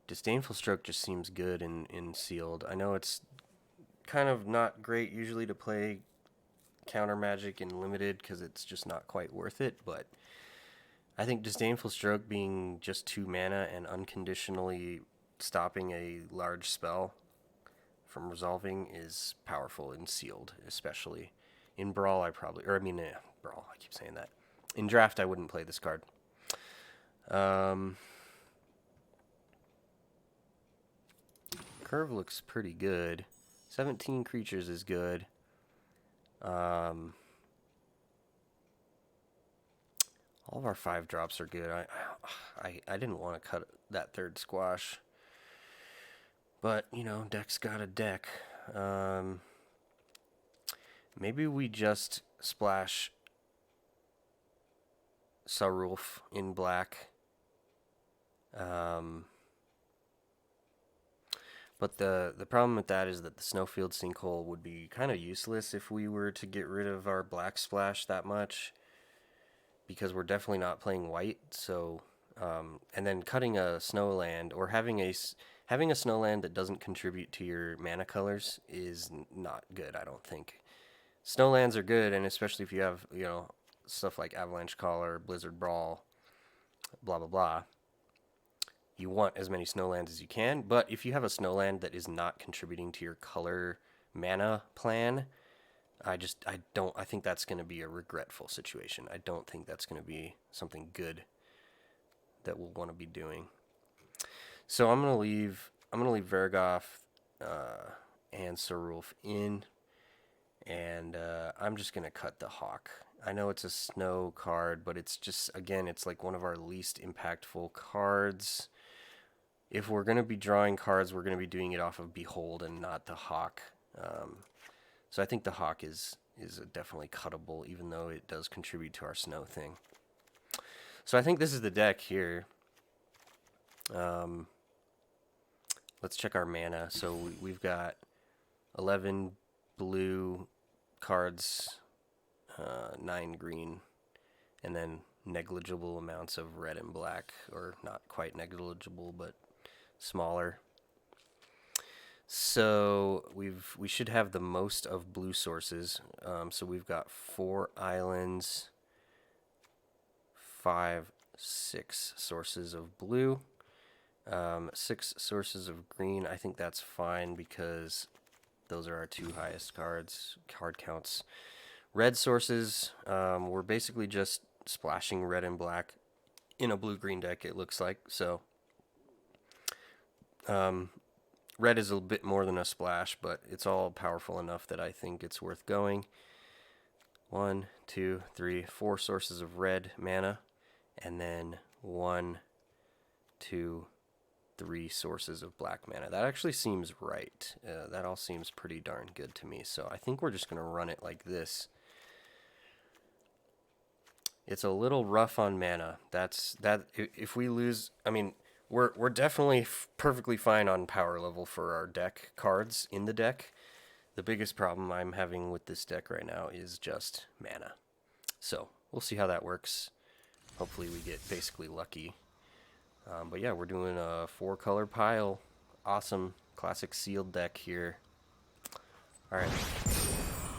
Disdainful Stroke just seems good in sealed. I know it's kind of not great usually to play counter magic in limited because it's just not quite worth it, but I think Disdainful Stroke being just 2 mana and unconditionally stopping a large spell from resolving is powerful in Sealed, especially. In Brawl, Brawl, I keep saying that. In Draft, I wouldn't play this card. Curve looks pretty good. 17 creatures is good. All of our 5 drops are good. I didn't want to cut that third squash. But, you know, deck's got a deck. Maybe we just splash Sarulf in black. But the problem with that is that the Snowfield Sinkhole would be kind of useless if we were to get rid of our black splash that much, because we're definitely not playing white. So, and then cutting a Snowland or having a Snowland that doesn't contribute to your mana colors is not good, I don't think. Snowlands are good, and especially if you have, you know, stuff like Avalanche Caller, Blizzard Brawl, blah blah blah. You want as many Snowlands as you can, but if you have a Snowland that is not contributing to your color mana plan, I think that's going to be a regretful situation. I don't think that's going to be something good that we'll want to be doing. So I'm going to leave Vergoth and Sarulf in, and I'm just going to cut the Hawk. I know it's a snow card, but it's just, again, it's like one of our least impactful cards. If we're going to be drawing cards, we're going to be doing it off of Behold and not the Hawk. So I think the Hawk is definitely cuttable, even though it does contribute to our snow thing. So I think this is the deck here. Let's check our mana. So we've got 11 blue cards, 9 green, and then negligible amounts of red and black, or not quite negligible, but smaller. So we should have the most of blue sources. So we've got 4 islands, 5, 6 sources of blue, 6 sources of green. I think that's fine because those are our 2 highest card counts. Red sources, we're basically just splashing red and black in a blue-green deck, it looks like. So red is a bit more than a splash, but it's all powerful enough that I think it's worth going. 1, 2, 3, 4 sources of red mana, and then 1, 2, 3 sources of black mana. That actually seems right. That all seems pretty darn good to me. So I think we're just going to run it like this. It's a little rough on mana. If we lose, I mean, we're definitely perfectly fine on power level for our deck cards in the deck. The biggest problem I'm having with this deck right now is just mana. So we'll see how that works. Hopefully we get basically lucky. But yeah, we're doing a 4-color pile. Awesome classic sealed deck here. All right,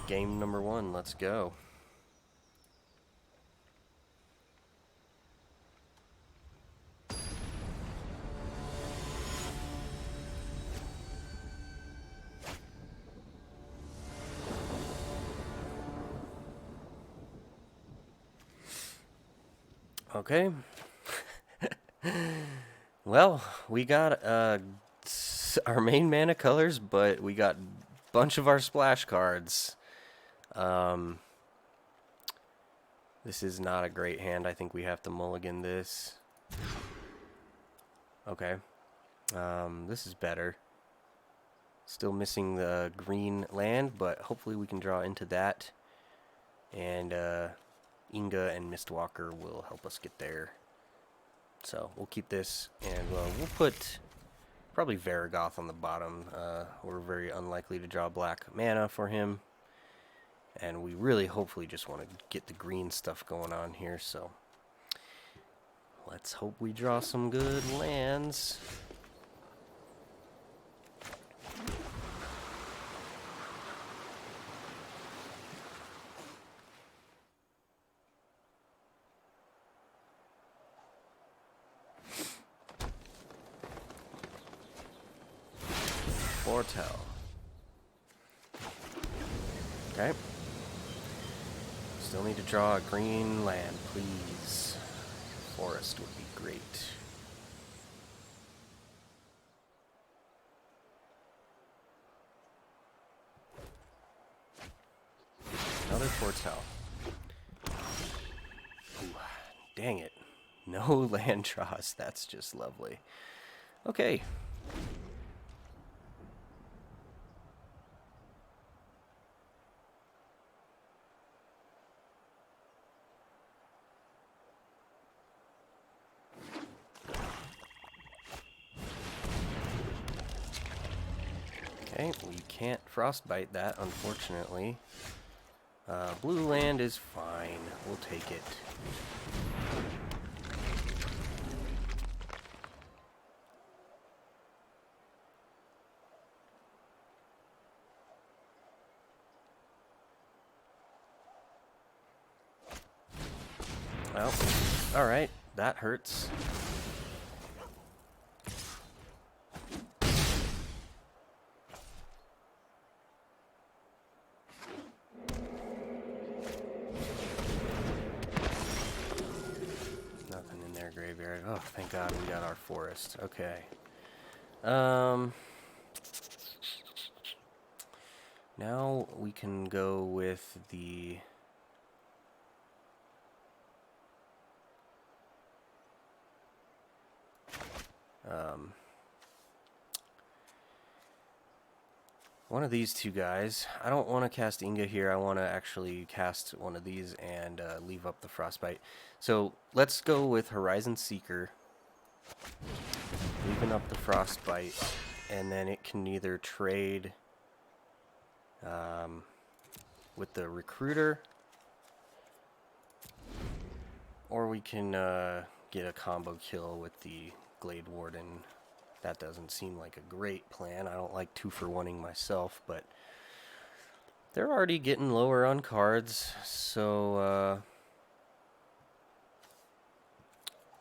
game number 1. Let's go. Okay. Well, we got our main mana colors, but we got a bunch of our splash cards. This is not a great hand. I think we have to mulligan this. Okay. This is better. Still missing the green land, but hopefully we can draw into that. And Inga and Mistwalker will help us get there. So we'll keep this, and we'll put probably Varagoth on the bottom. We're very unlikely to draw black mana for him. And we really hopefully just want to get the green stuff going on here, so let's hope we draw some good lands. Foretell. Okay. Still need to draw a green land, please. Forest would be great. Another Foretell. Ooh, dang it. No land draws. That's just lovely. Okay. Okay, we can't frostbite that, unfortunately. Blue land is fine. We'll take it. Well, alright, that hurts. Nothing in their graveyard. Oh, thank God we got our forest. Okay. Now we can go with the... one of these two guys. I don't want to cast Inga here. I want to actually cast one of these and leave up the Frostbite. So let's go with Horizon Seeker, leaving up the Frostbite, and then it can either trade with the Recruiter, or we can get a combo kill with the Glade Warden. That doesn't seem like a great plan. I don't like 2-for-1ing myself, but they're already getting lower on cards, so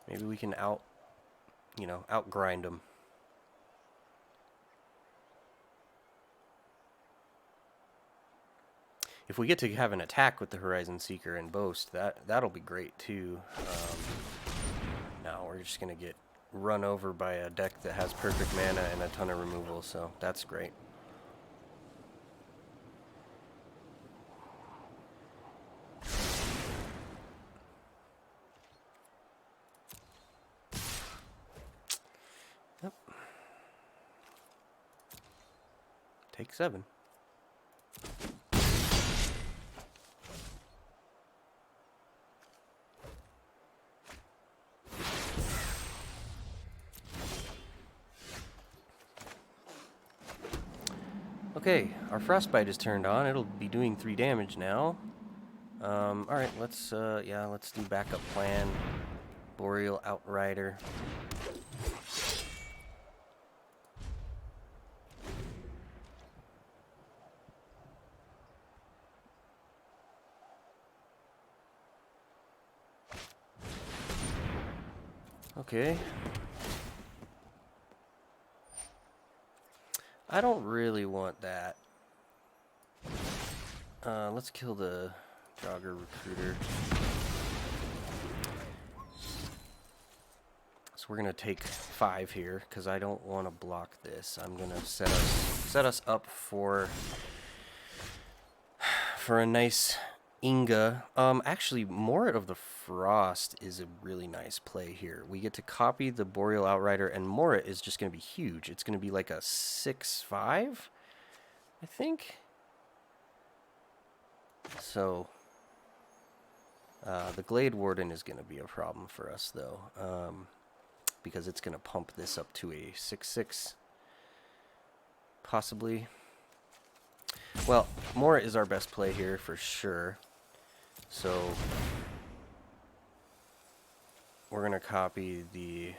maybe we can outgrind them. If we get to have an attack with the Horizon Seeker and Boast, that'll be great too. Now we're just gonna get run over by a deck that has perfect mana and a ton of removal, so that's great. Yep. Take 7. Okay, our Frostbite is turned on. It'll be doing 3 damage now. Alright, let's do backup plan. Boreal Outrider. Okay. I don't really want that. Let's kill the Jogger Recruiter. So we're gonna take 5 here because I don't want to block this. I'm gonna set us up for a nice Inga. Actually, Morit of the Frost is a really nice play here. We get to copy the Boreal Outrider, and Morit is just going to be huge. It's going to be like a 6/5, I think. So, the Glade Warden is going to be a problem for us, though, because it's going to pump this up to a 6/6, possibly. Well, Morit is our best play here for sure. So we're going to copy the...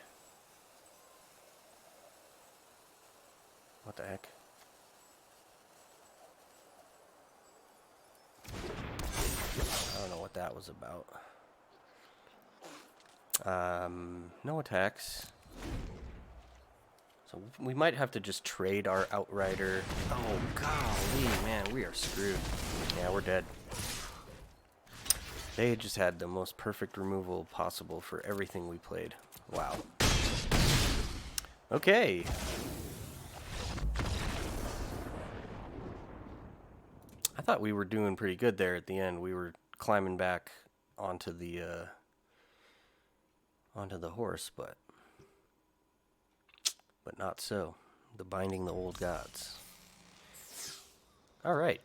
What the heck? I don't know what that was about. No attacks. So we might have to just trade our Outrider. Oh, golly, man, we are screwed. Yeah, we're dead. They just had the most perfect removal possible for everything we played. Wow. Okay. I thought we were doing pretty good there at the end. We were climbing back onto the horse, but not so. The binding the old gods. All right.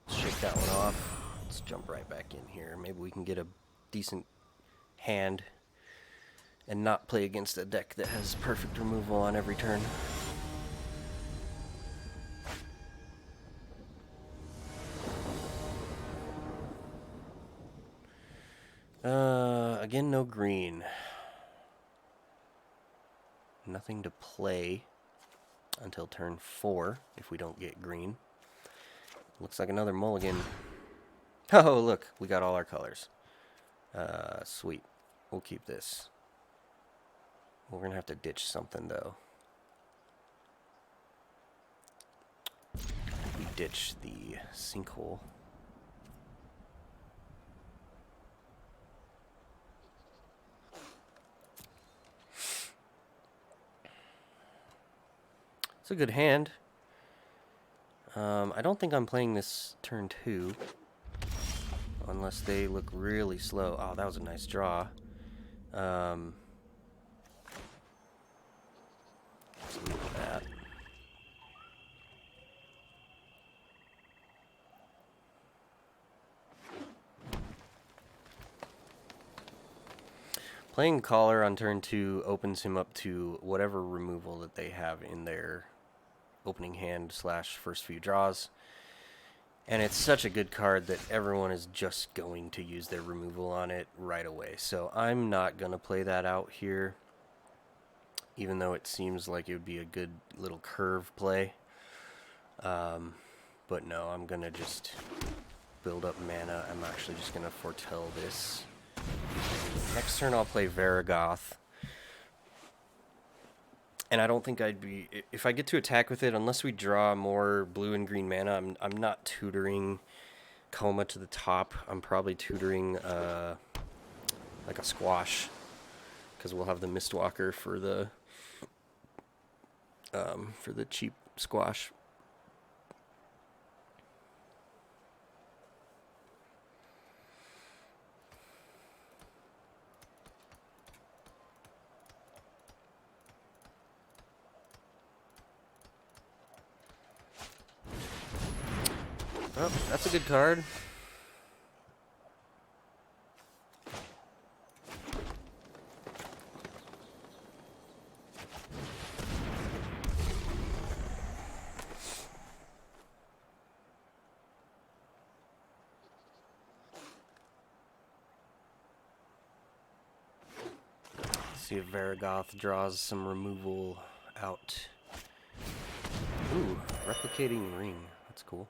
Let's shake that one off. Let's jump right back in here. Maybe we can get a decent hand and not play against a deck that has perfect removal on every turn. Again, no green. Nothing to play until turn 4 if we don't get green. Looks like another mulligan. Oh, look, we got all our colors. Sweet. We'll keep this. We're gonna have to ditch something, though. We ditch the sinkhole. It's a good hand. I don't think I'm playing this turn 2. Unless they look really slow. Oh, that was a nice draw. Let's leave that. Playing Caller on turn 2 opens him up to whatever removal that they have in their opening hand / first few draws. And it's such a good card that everyone is just going to use their removal on it right away. So I'm not going to play that out here, even though it seems like it would be a good little curve play. But no, I'm going to just build up mana. I'm actually just going to foretell this. Next turn I'll play Varragoth. And I don't think I'd be... If I get to attack with it, unless we draw more blue and green mana, I'm not tutoring Coma to the top. I'm probably tutoring like a Squash, because we'll have the Mistwalker for the cheap Squash. Oh, that's a good card. Let's see if Varragoth draws some removal out. Ooh, replicating ring. That's cool.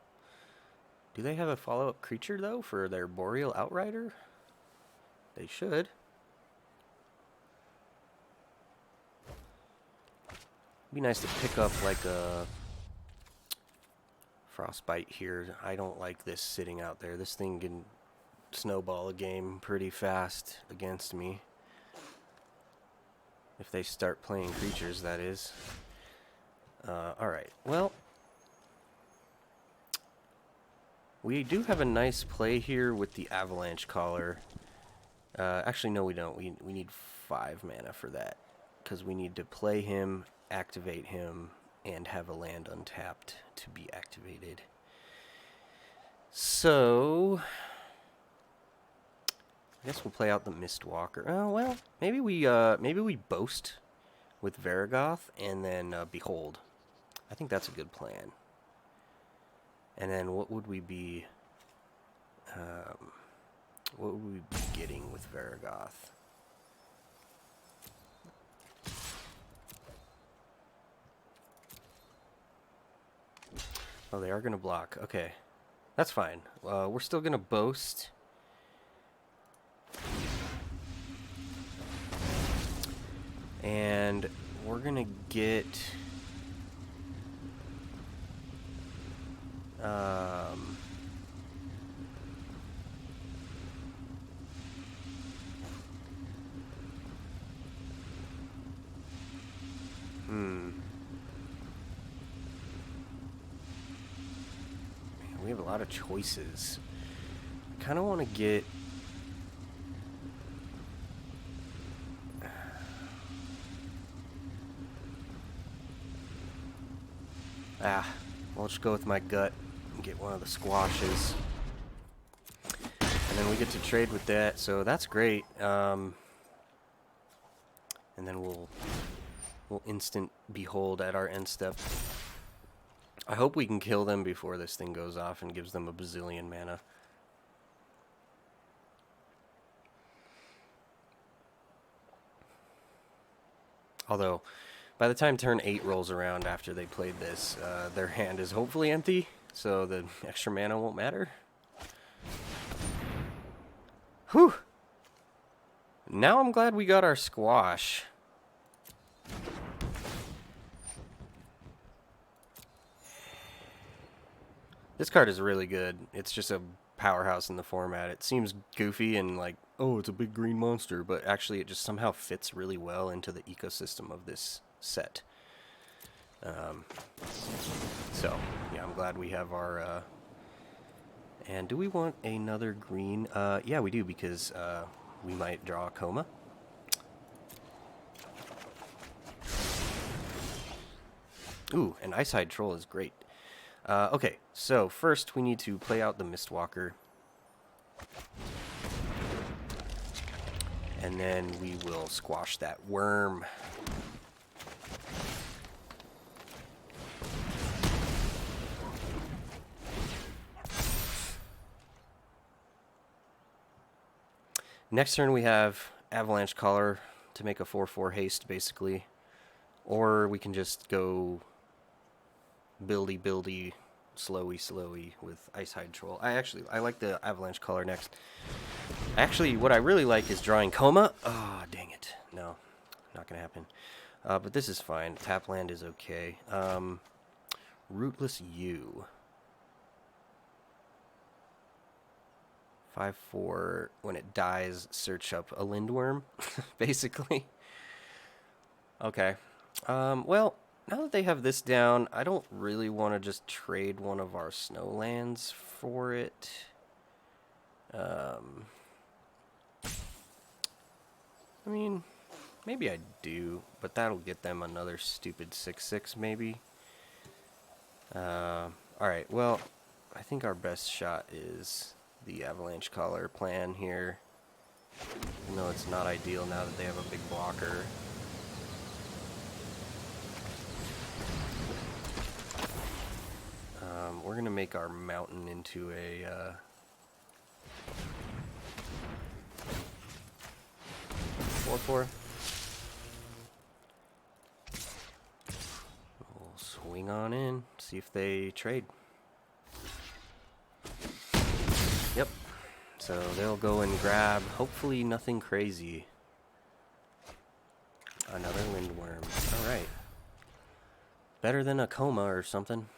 Do they have a follow-up creature, though, for their Boreal Outrider? They should. Be nice to pick up, like, a Frostbite here. I don't like this sitting out there. This thing can snowball a game pretty fast against me. If they start playing creatures, that is. Alright, well... We do have a nice play here with the Avalanche Caller. Actually, no, we don't. We need 5 mana for that, because we need to play him, activate him, and have a land untapped to be activated. So, I guess we'll play out the Mistwalker. Oh well, maybe we boast with Varragoth and then Behold. I think that's a good plan. And then what would we be getting with Varragoth? Oh, they are going to block. Okay. That's fine. We're still going to boast. And we're gonna get we have a lot of choices. I kind of want to get we'll just go with my gut and get one of the squashes. And then we get to trade with that, so that's great. And then we'll instant behold at our end step. I hope we can kill them before this thing goes off and gives them a bazillion mana. Although, by the time turn 8 rolls around after they played this, their hand is hopefully empty, so the extra mana won't matter. Whew! Now I'm glad we got our squash. This card is really good. It's just a powerhouse in the format. It seems goofy and like, oh, it's a big green monster, but actually it just somehow fits really well into the ecosystem of this set. So, yeah, I'm glad we have our... and do we want another green? Yeah, we do, because we might draw a Coma. Ooh, an Ice-Hide Troll is great. Okay, so first we need to play out the Mistwalker. And then we will squash that worm. Next turn we have Avalanche Caller to make a 4/4 haste, basically. Or we can just go buildy, slowy with Ice-Hide Troll. I like the Avalanche Caller next. Actually, what I really like is drawing Coma. Oh, dang it. No, not gonna happen. But this is fine. Tap land is okay. Rootless U. 5/4. When it dies, search up a Lindworm, basically. Okay. Well, now that they have this down, I don't really want to just trade one of our snow lands for it. I mean, maybe I do, but that'll get them another stupid 6/6 maybe. Alright, well, I think our best shot is the Avalanche Caller plan here. Even though it's not ideal now that they have a big blocker. We're going to make our mountain into a... 4/4. We'll swing on in, see if they trade. Yep. So they'll go and grab, hopefully nothing crazy. Another Lindworm. Alright. Better than a Coma or something.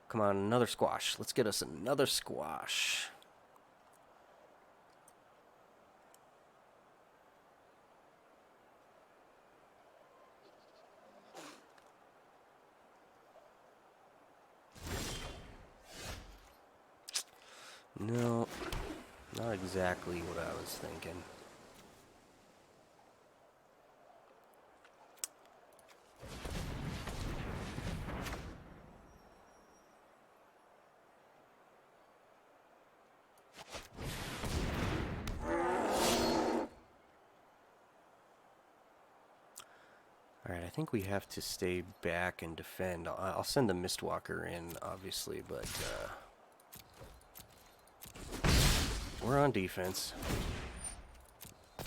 Come on, another squash. Let's get us another squash. No, not exactly what I was thinking. Alright, I think we have to stay back and defend. I'll send the Mistwalker in, obviously, but we're on defense. I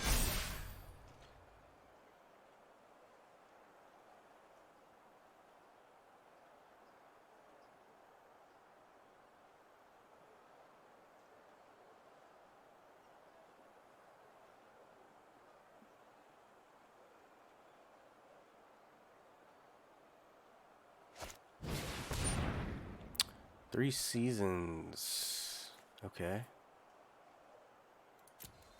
3 seasons. Okay.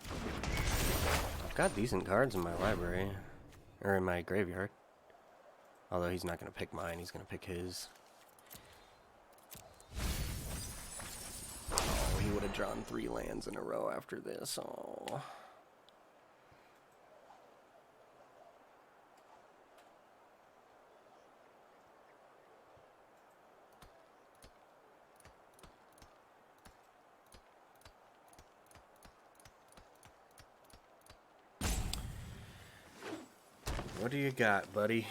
I've got decent cards in my library. Or in my graveyard. Although he's not going to pick mine, he's going to pick his. Oh, he would have drawn 3 lands in a row after this. Oh. What do you got, buddy?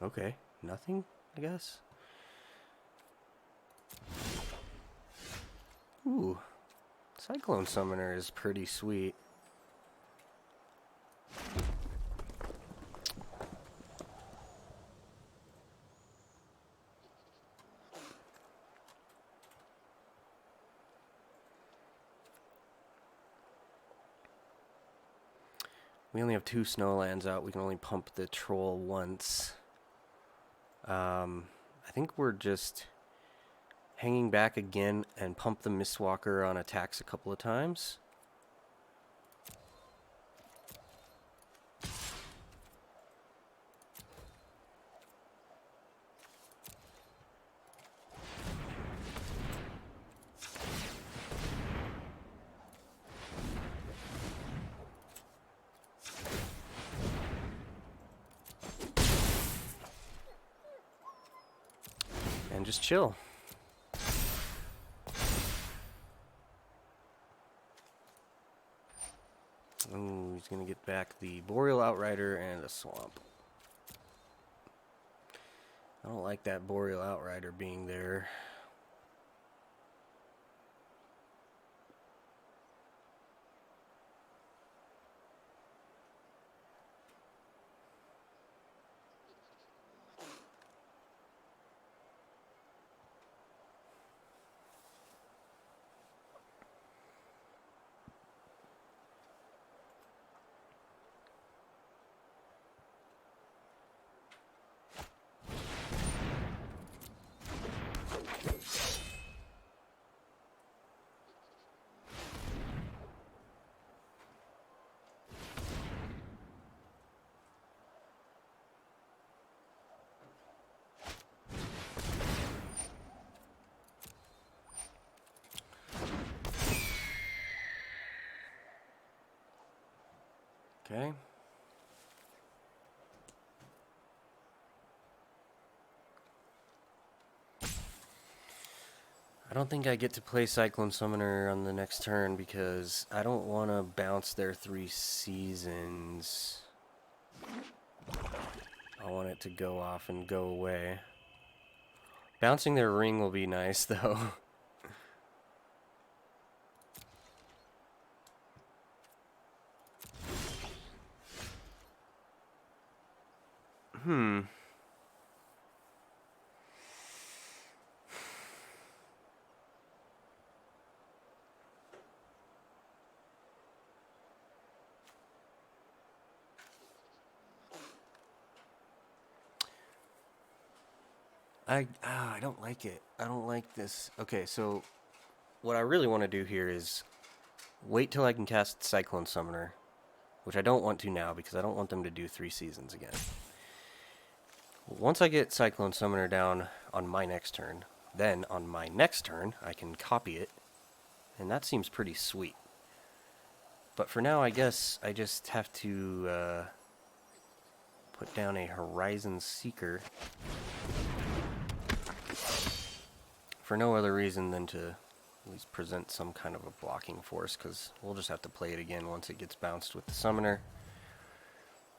Okay, nothing, I guess. Ooh, Cyclone Summoner is pretty sweet. We only have 2 snowlands out. We can only pump the troll once. I think we're just hanging back again and pump the Mistwalker on attacks a couple of times. And just chill. Ooh, he's going to get back the Boreal Outrider and a Swamp. I don't like that Boreal Outrider being there. Okay. I don't think I get to play Cyclone Summoner on the next turn because I don't want to bounce their 3 seasons. I want it to go off and go away. Bouncing their ring will be nice, though. I don't like it. I don't like this. Okay, so what I really want to do here is wait till I can cast Cyclone Summoner, which I don't want to now because I don't want them to do 3 seasons again. Once I get Cyclone Summoner down on my next turn, then on my next turn I can copy it, and that seems pretty sweet. But for now, I guess I just have to put down a Horizon Seeker for no other reason than to at least present some kind of a blocking force, because we'll just have to play it again once it gets bounced with the Summoner,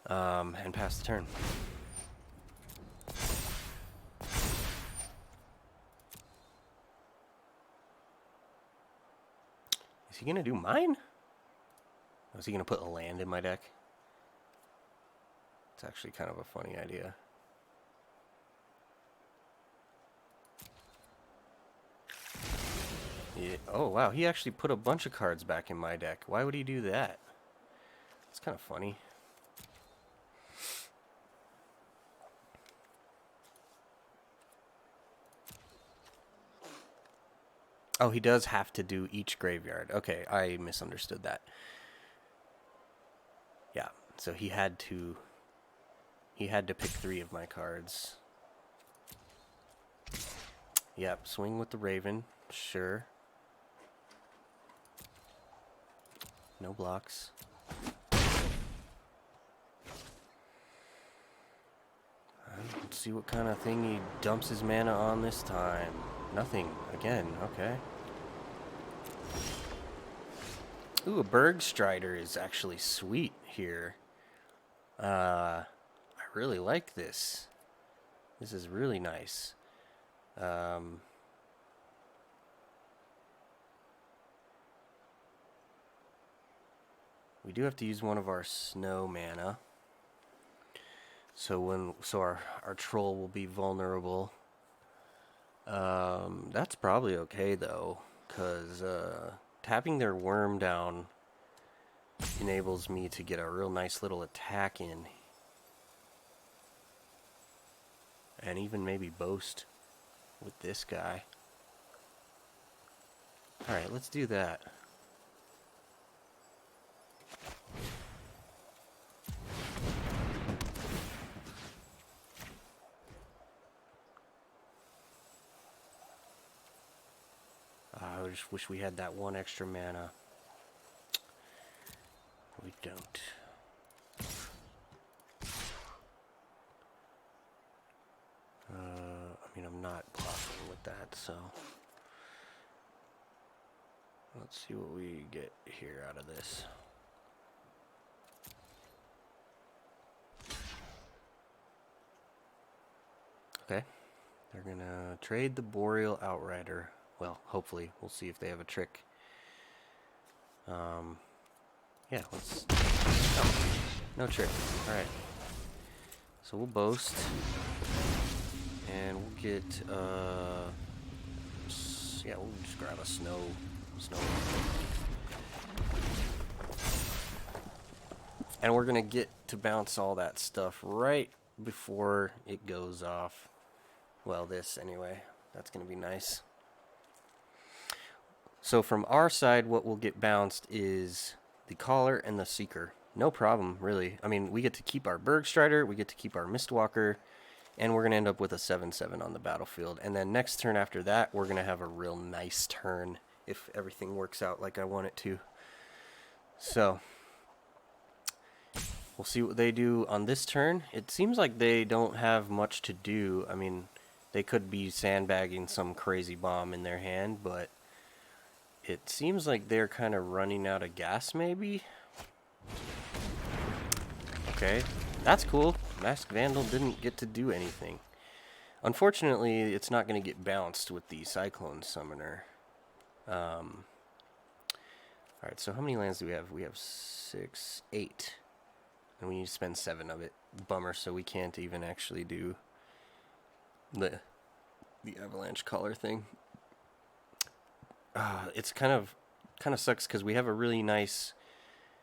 and pass the turn. Is he going to do mine? Or is he going to put a land in my deck? It's actually kind of a funny idea. Yeah. Oh, wow. He actually put a bunch of cards back in my deck. Why would he do that? It's kind of funny. Oh, he does have to do each graveyard. Okay, I misunderstood that. Yeah, so he had to pick 3 of my cards. Yep, swing with the Raven. Sure. No blocks. Let's see what kind of thing he dumps his mana on this time. Nothing. Again, okay. Ooh, a Bergstrider is actually sweet here. I really like this. This is really nice. We do have to use one of our snow mana. So our troll will be vulnerable. That's probably okay though, because tapping their worm down enables me to get a real nice little attack in. And even maybe boast with this guy. Alright, let's do that. I just wish we had that 1 extra mana. We don't. I mean, I'm not blocking with that, so... Let's see what we get here out of this. Okay. They're gonna trade the Boreal Outrider. Well, hopefully. We'll see if they have a trick. Yeah, let's... Oh, no trick. Alright. So we'll boast. And we'll get, yeah, we'll just grab a snow. And we're gonna get to bounce all that stuff right before it goes off. Well, this anyway. That's gonna be nice. So from our side, what will get bounced is the Caller and the Seeker. No problem, really. I mean, we get to keep our Bergstrider, we get to keep our Mistwalker, and we're going to end up with a 7/7 on the battlefield. And then next turn after that, we're going to have a real nice turn if everything works out like I want it to. So, we'll see what they do on this turn. It seems like they don't have much to do. I mean, they could be sandbagging some crazy bomb in their hand, but it seems like they're kind of running out of gas, maybe? Okay, that's cool. Masked Vandal didn't get to do anything. Unfortunately, it's not going to get bounced with the Cyclone Summoner. Alright, so how many lands do we have? We have 6, 8. And we need to spend 7 of it. Bummer, so we can't even actually do the Avalanche Caller thing. It's kind of sucks because we have a really nice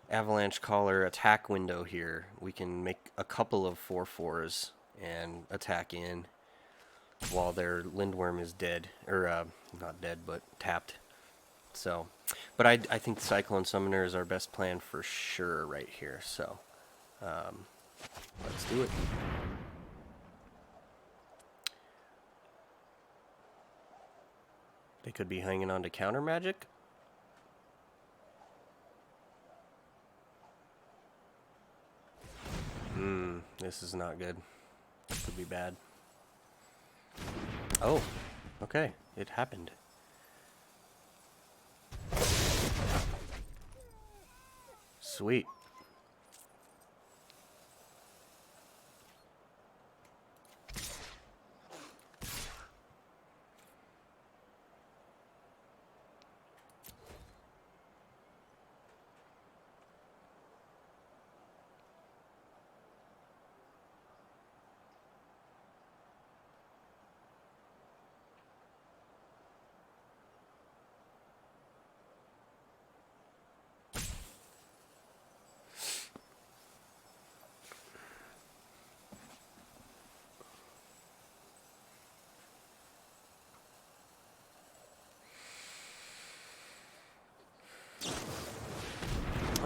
Avalanche Caller attack window here. We can make a couple of 4/4s and attack in while their Lindworm is dead. Or, not dead, but tapped. So, but I think the Cyclone Summoner is our best plan for sure right here. So, let's do it. They could be hanging on to counter magic. This is not good. Could be bad. Oh, okay. It happened. Sweet.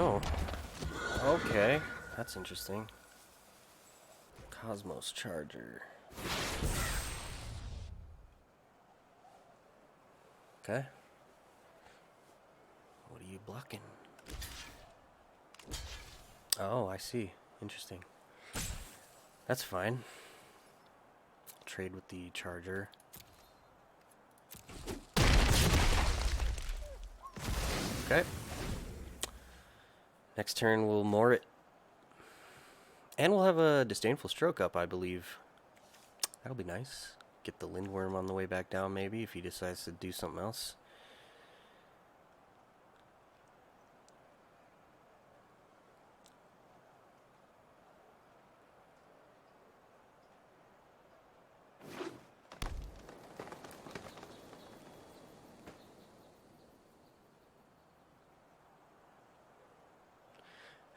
Oh. Okay. That's interesting. Cosmos Charger. Okay. What are you blocking? Oh, I see. Interesting. That's fine. Trade with the Charger. Okay. Next turn we'll moor it. And we'll have a Disdainful Stroke up, I believe. That'll be nice. Get the Lindworm on the way back down, maybe, if he decides to do something else.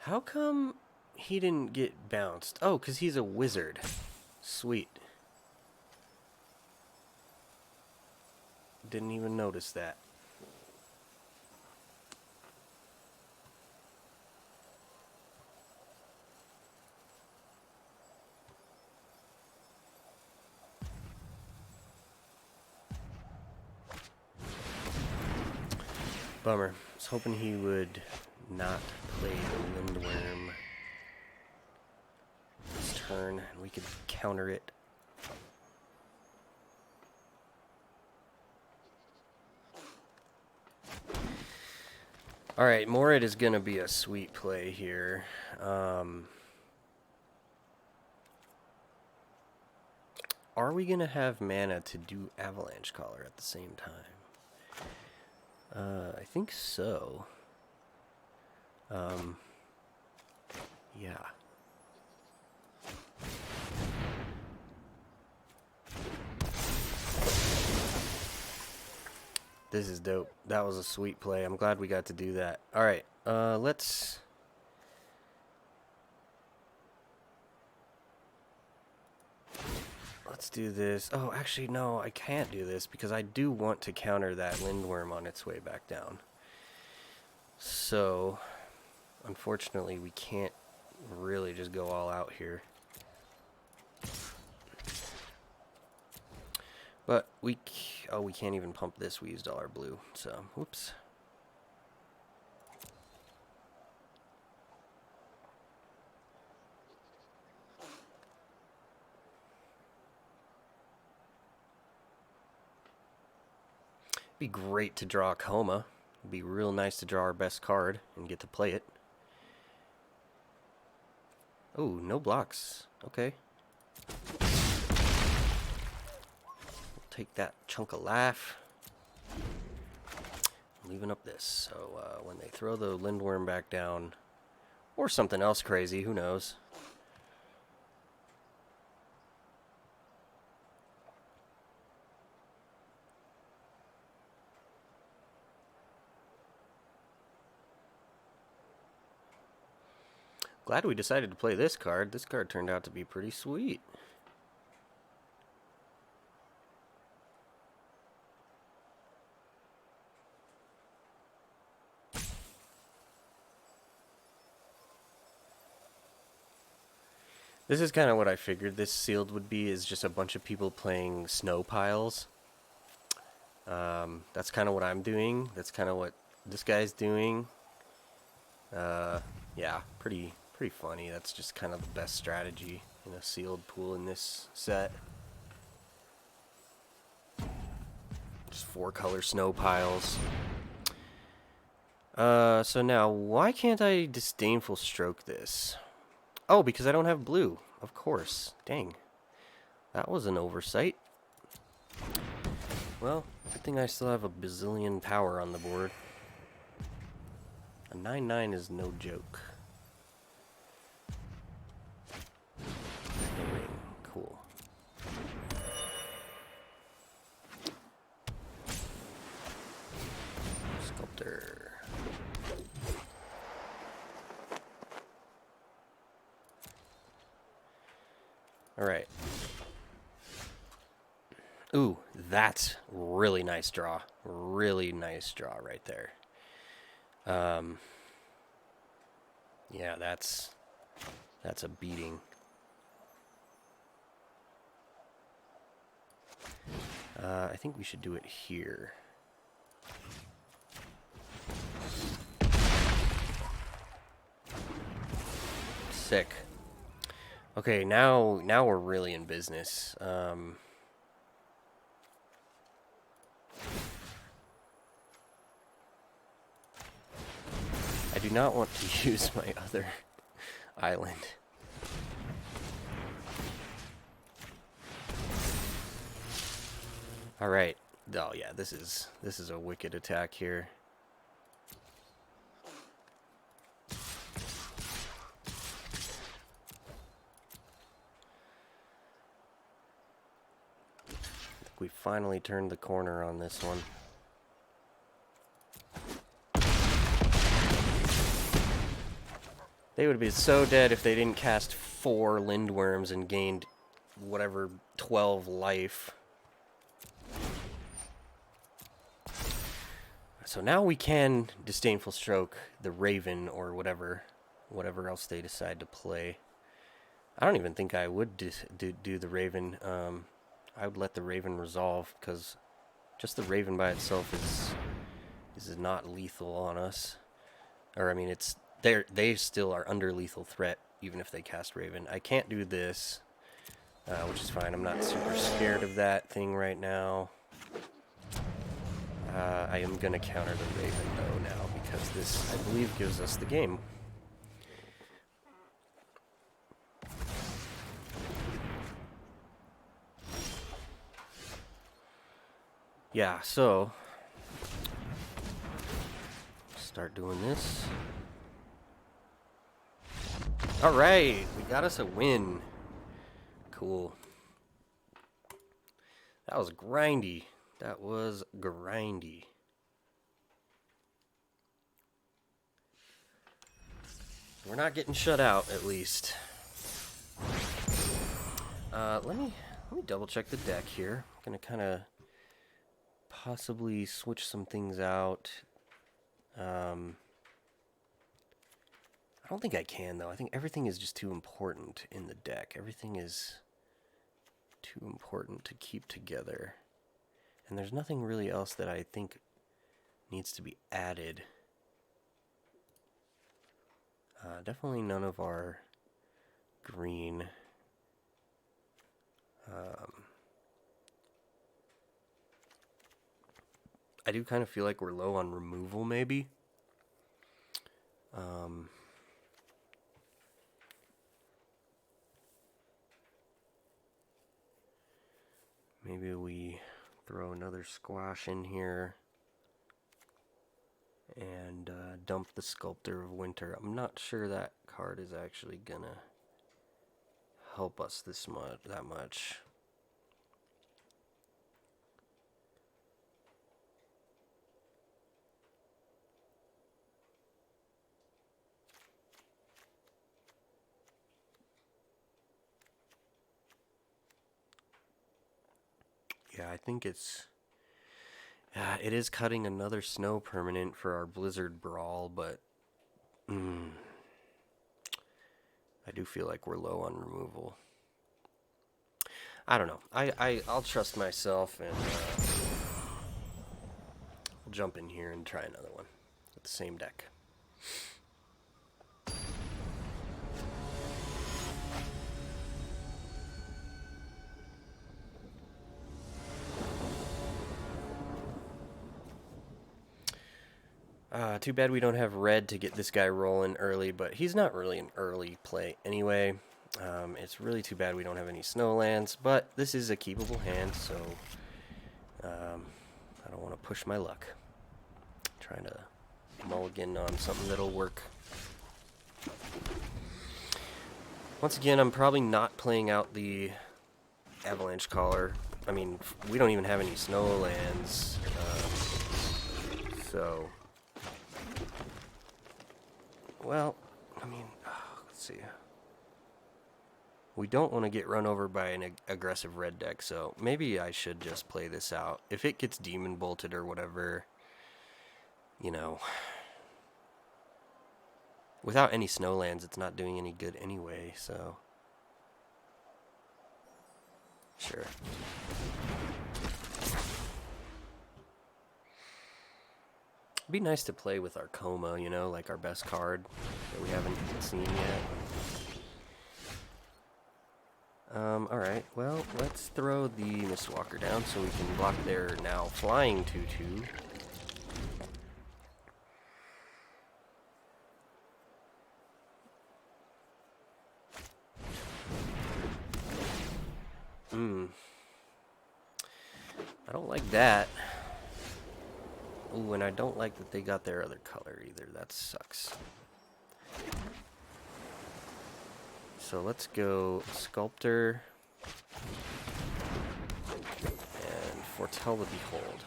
How come he didn't get bounced? Oh, because he's a wizard. Sweet. Didn't even notice that. Bummer. I was hoping he would not play the Lindworm this turn, and we could counter it. Alright, Morid is going to be a sweet play here. Are we going to have mana to do Avalanche Caller at the same time? I think so. Yeah. This is dope. That was a sweet play. I'm glad we got to do that. Alright, let's do this. Oh, actually, no, I can't do this because I do want to counter that Lindworm on its way back down. So, unfortunately, we can't really just go all out here. But we can't even pump this. We used all our blue, so whoops. Be great to draw a Coma. It'd be real nice to draw our best card and get to play it. Oh, no blocks. Okay. Take that chunk of life. Leaving up this. So when they throw the Lindworm back down, or something else crazy, who knows? Glad we decided to play this card. This card turned out to be pretty sweet. This is kind of what I figured this sealed would be, is just a bunch of people playing snow piles. That's kind of what I'm doing. That's kind of what this guy's doing. Yeah, pretty funny. That's just kind of the best strategy in a sealed pool in this set. Just 4-color snow piles. So now, why can't I Disdainful Stroke this? Oh, because I don't have blue. Of course. Dang. That was an oversight. Well, good thing I still have a bazillion power on the board. A 9/9 is no joke. Cool. Sculptor. Alright. Ooh, that's really nice draw. Really nice draw right there. Yeah, that's a beating. I think we should do it here. Sick. Okay, now we're really in business. I do not want to use my other island. All right. Oh yeah, this is a wicked attack here. We finally turned the corner on this one. They would be so dead if they didn't cast 4 Lindworms and gained whatever 12 life. So now we can Disdainful Stroke the Raven or whatever else they decide to play. I don't even think I would do the Raven. I would let the Raven resolve, because just the Raven by itself is not lethal on us. Or I mean, they still are under lethal threat even if they cast Raven. I can't do this, which is fine. I'm not super scared of that thing right now. I am gonna counter the Raven though now, because this, I believe, gives us the game. Yeah, so start doing this. All right, we got us a win. Cool. That was grindy. That was grindy. We're not getting shut out, at least. Let me double check the deck here. I'm gonna kind of possibly switch some things out. I don't think I can, though. I think everything is just too important in the deck. Everything is too important to keep together. And there's nothing really else that I think needs to be added. Definitely none of our green. I do kind of feel like we're low on removal, maybe. Maybe we throw another squash in here and dump the Sculptor of Winter. I'm not sure that card is actually gonna help us that much. Yeah, I think it is cutting another snow permanent for our Blizzard Brawl, but I do feel like we're low on removal. I don't know. I'll trust myself, and we'll jump in here and try another one with the same deck. Too bad we don't have red to get this guy rolling early, but he's not really an early play anyway. It's really too bad we don't have any snowlands, but this is a keepable hand, so I don't want to push my luck. I'm trying to mulligan on something that'll work. Once again, I'm probably not playing out the Avalanche Caller. I mean, we don't even have any snowlands, so... Well, I mean, let's see. We don't want to get run over by an aggressive red deck, so maybe I should just play this out. If it gets demon bolted or whatever, you know, Without any snowlands, it's not doing any good anyway, so... Sure. It'd be nice to play with our Coma, you know, like our best card that we haven't seen yet. Alright, well, let's throw the Mistwalker down so we can block their now flying 2/2. I don't like that. Ooh, and I don't like that they got their other color either. That sucks. So let's go Sculptor and Foretell the Behold.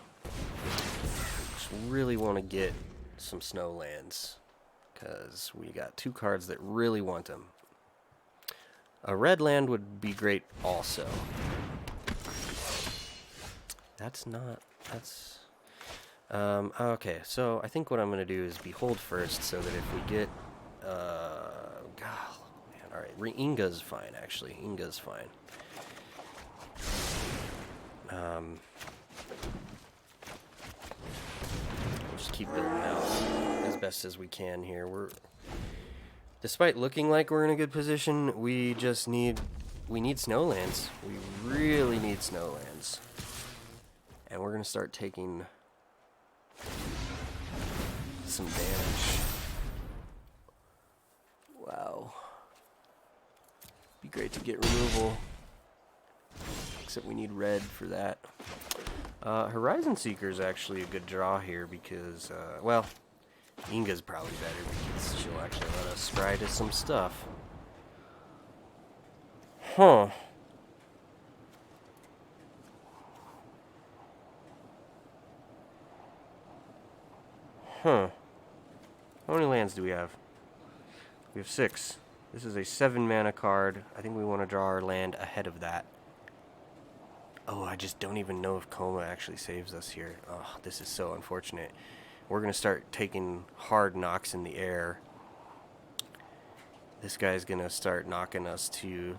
Just really want to get some Snowlands because we got two cards that really want them. A red land would be great also. Okay, so I think what I'm going to do is Behold first so that if we get, God, man, alright, Inga's fine, actually. Inga's fine. We'll just keep building out as best as we can here. Despite looking like we're in a good position, we need Snowlands. We really need Snowlands. And we're going to start taking some damage. Wow. Be great to get removal. Except we need red for that. Horizon Seeker is actually a good draw here because, well, Inga's probably better because she'll actually let us scry to some stuff. Huh. Huh. How many lands do we have? We have 6. This is a 7 mana card. I think we want to draw our land ahead of that. Oh, I just don't even know if Coma actually saves us here. Oh, this is so unfortunate. We're going to start taking hard knocks in the air. This guy's going to start knocking us to...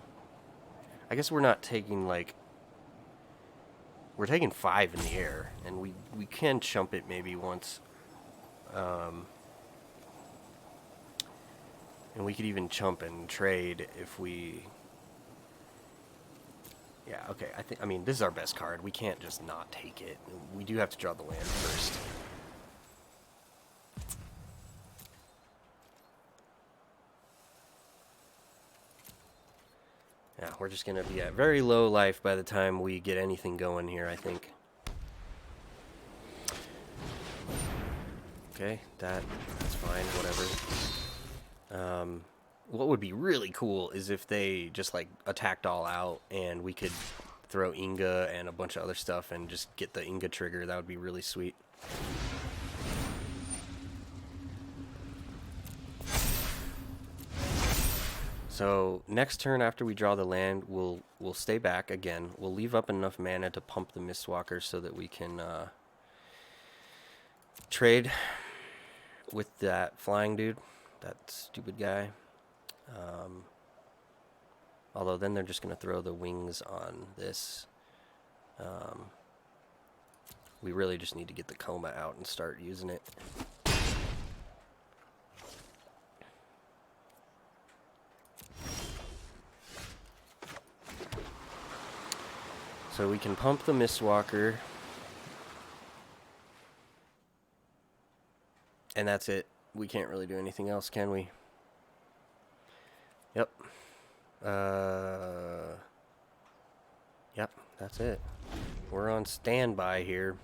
I guess we're not taking, like... We're taking 5 in the air, and we can chump it maybe once. And we could even chump and trade if we... Yeah, okay, I mean, this is our best card. We can't just not take it. We do have to draw the land first. Yeah, we're just going to be at very low life by the time we get anything going here, I think. Okay, that's fine, whatever. What would be really cool is if they just, like, attacked all out and we could throw Inga and a bunch of other stuff and just get the Inga trigger. That would be really sweet. So next turn after we draw the land, we'll stay back again. We'll leave up enough mana to pump the Mistwalker so that we can trade with that flying dude, that stupid guy. Although then they're just going to throw the wings on this. We really just need to get the Coma out and start using it. So we can pump the Mistwalker. And that's it. We can't really do anything else, can we? Yep. Yep, that's it. We're on standby here.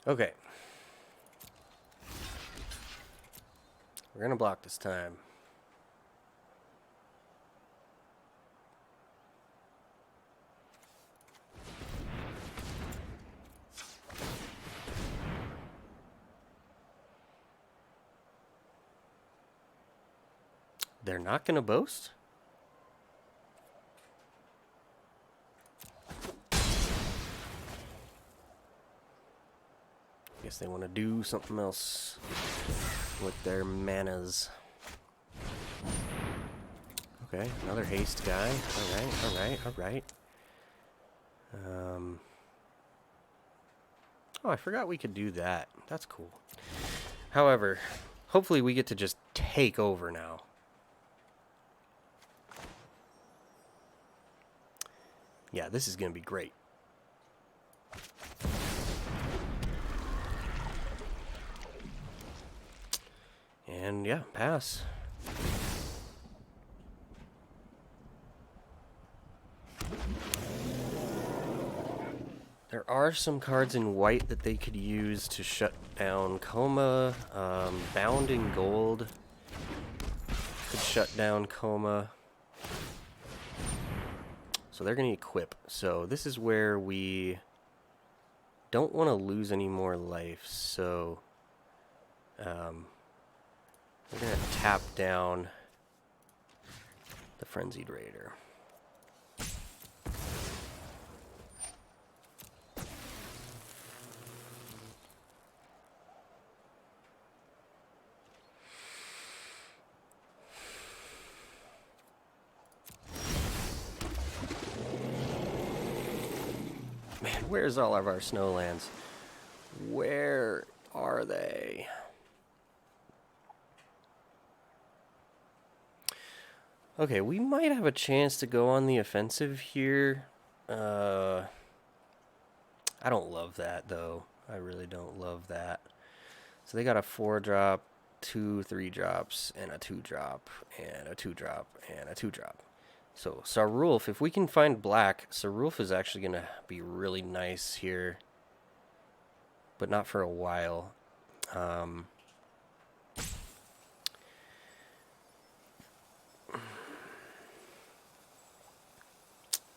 Okay. We're gonna block this time. They're not gonna boast? guess they want to do something else with their manas. Okay, another haste guy. Alright, alright, alright. Oh, I forgot we could do that. That's cool. However, hopefully we get to just take over now. Yeah, this is going to be great. And yeah, pass. There are some cards in white that they could use to shut down Coma. Bound in gold could shut down Coma. So they're going to equip. So this is where we don't want to lose any more life. So we're going to tap down the Frenzied Raider. Man, where's all of our snowlands? Where are they? Okay, we might have a chance to go on the offensive here. I don't love that, though. I really don't love that. So they got a 4-drop, 2 3-drops, and a 2-drop, and a 2-drop, and a 2-drop. So Sarulf, if we can find black, Sarulf is actually going to be really nice here. But not for a while.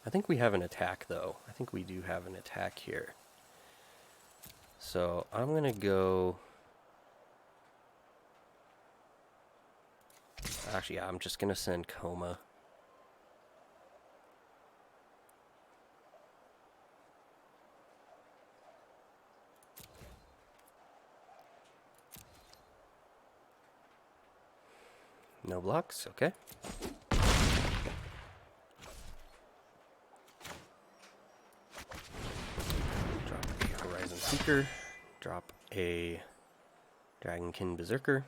I think we have an attack, though. I think we do have an attack here. So I'm going to go... Actually, yeah, I'm just going to send Coma. No blocks, okay. Drop a Horizon Seeker. Drop a Dragonkin Berserker.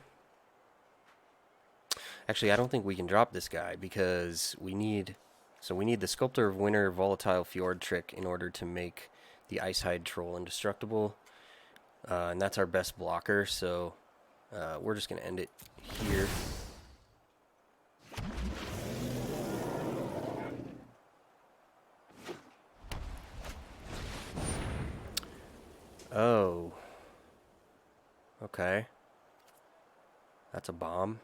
Actually, I don't think we can drop this guy because we need... So we need the Sculptor of Winter Volatile Fjord trick in order to make the Icehide Troll indestructible. And that's our best blocker, so we're just going to end it here. Oh. Okay. That's a bomb.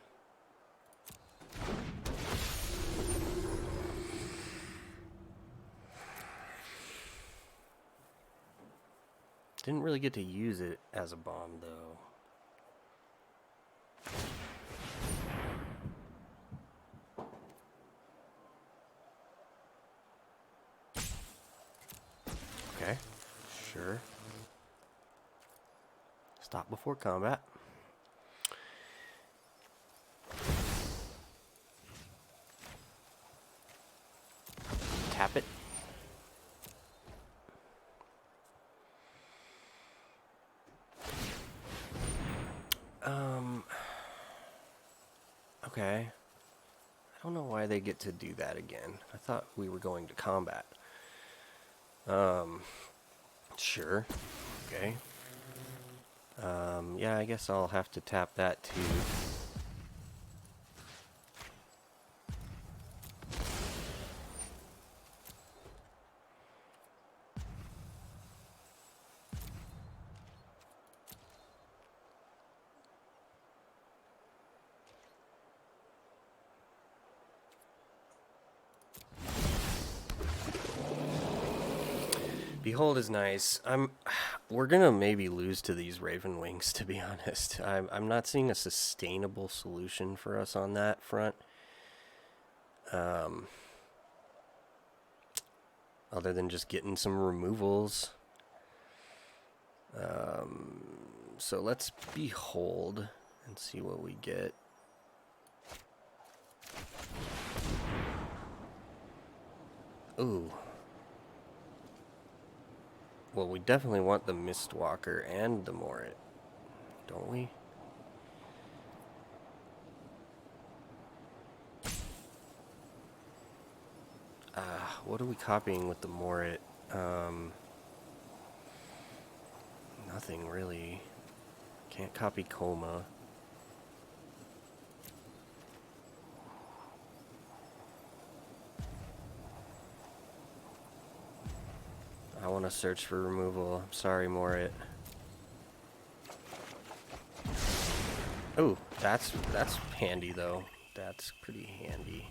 Didn't really get to use it as a bomb, though. Okay. Sure. Stop before combat. Tap it. Okay. I don't know why they get to do that again. I thought we were going to combat. Sure. Okay. Yeah, I guess I'll have to tap that too. Behold is nice. We're gonna maybe lose to these Raven Wings, to be honest. I'm not seeing a sustainable solution for us on that front. Other than just getting some removals. So let's behold and see what we get. Ooh. Well, we definitely want the Mistwalker and the Morit, don't we? What are we copying with the Morit? Nothing really. Can't copy Coma. I want to search for removal. I'm sorry, Morit. Oh, that's handy though. That's pretty handy.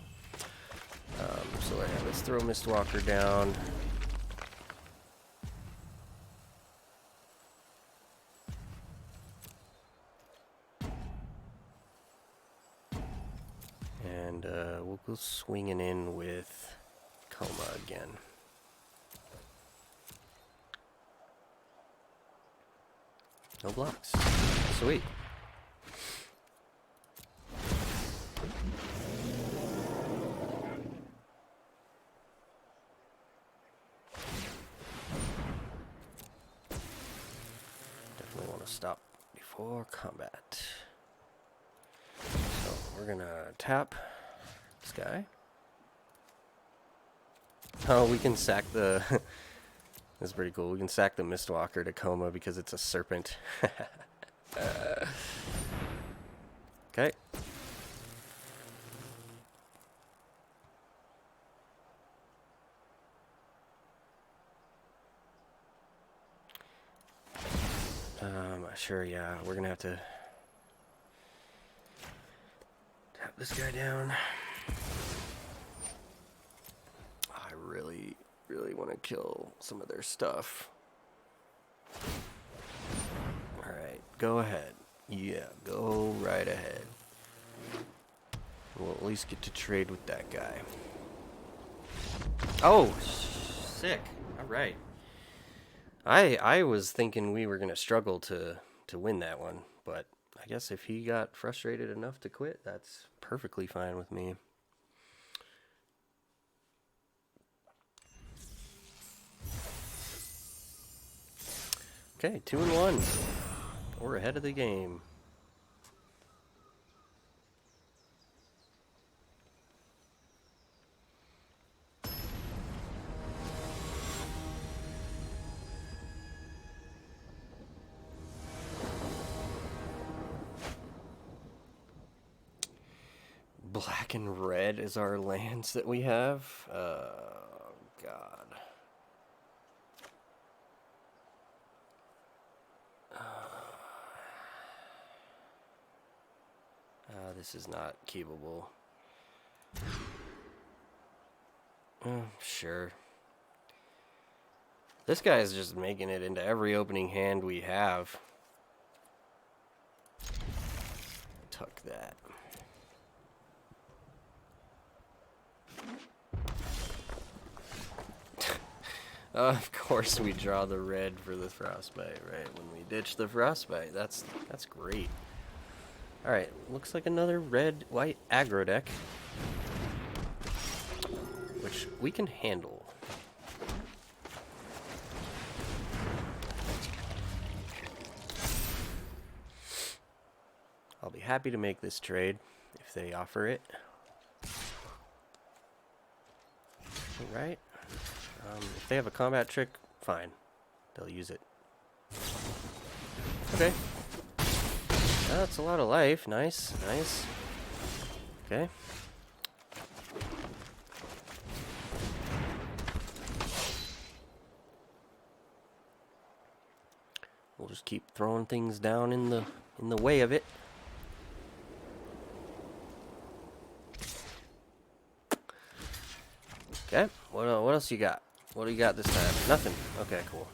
So let's throw Mistwalker down. And we'll go swinging in with Coma again. No blocks. Sweet. Definitely want to stop before combat. So we're gonna tap this guy. Oh, we can sack the... That's pretty cool. We can sack the Mistwalker to Coma because it's a serpent. Okay. Sure, yeah. We're gonna have to tap this guy down. I really want to kill some of their stuff. Alright, go ahead. Yeah, go right ahead. We'll at least get to trade with that guy. Oh, sick. Alright. I was thinking we were going to struggle to win that one, but I guess if he got frustrated enough to quit, that's perfectly fine with me. Okay, 2-1. We're ahead of the game. Black and red is our lands that we have. God. This is not keepable. Sure. This guy is just making it into every opening hand we have. Tuck that. Of course we draw the red for the Frostbite, right? When we ditch the Frostbite. That's great. Alright, looks like another red-white aggro deck. Which we can handle. I'll be happy to make this trade if they offer it. Alright. If they have a combat trick, fine. They'll use it. Okay. That's a lot of life. Nice, nice. Okay. We'll just keep throwing things down in the way of it. Okay. What else you got? What do you got this time? Nothing. Okay, cool.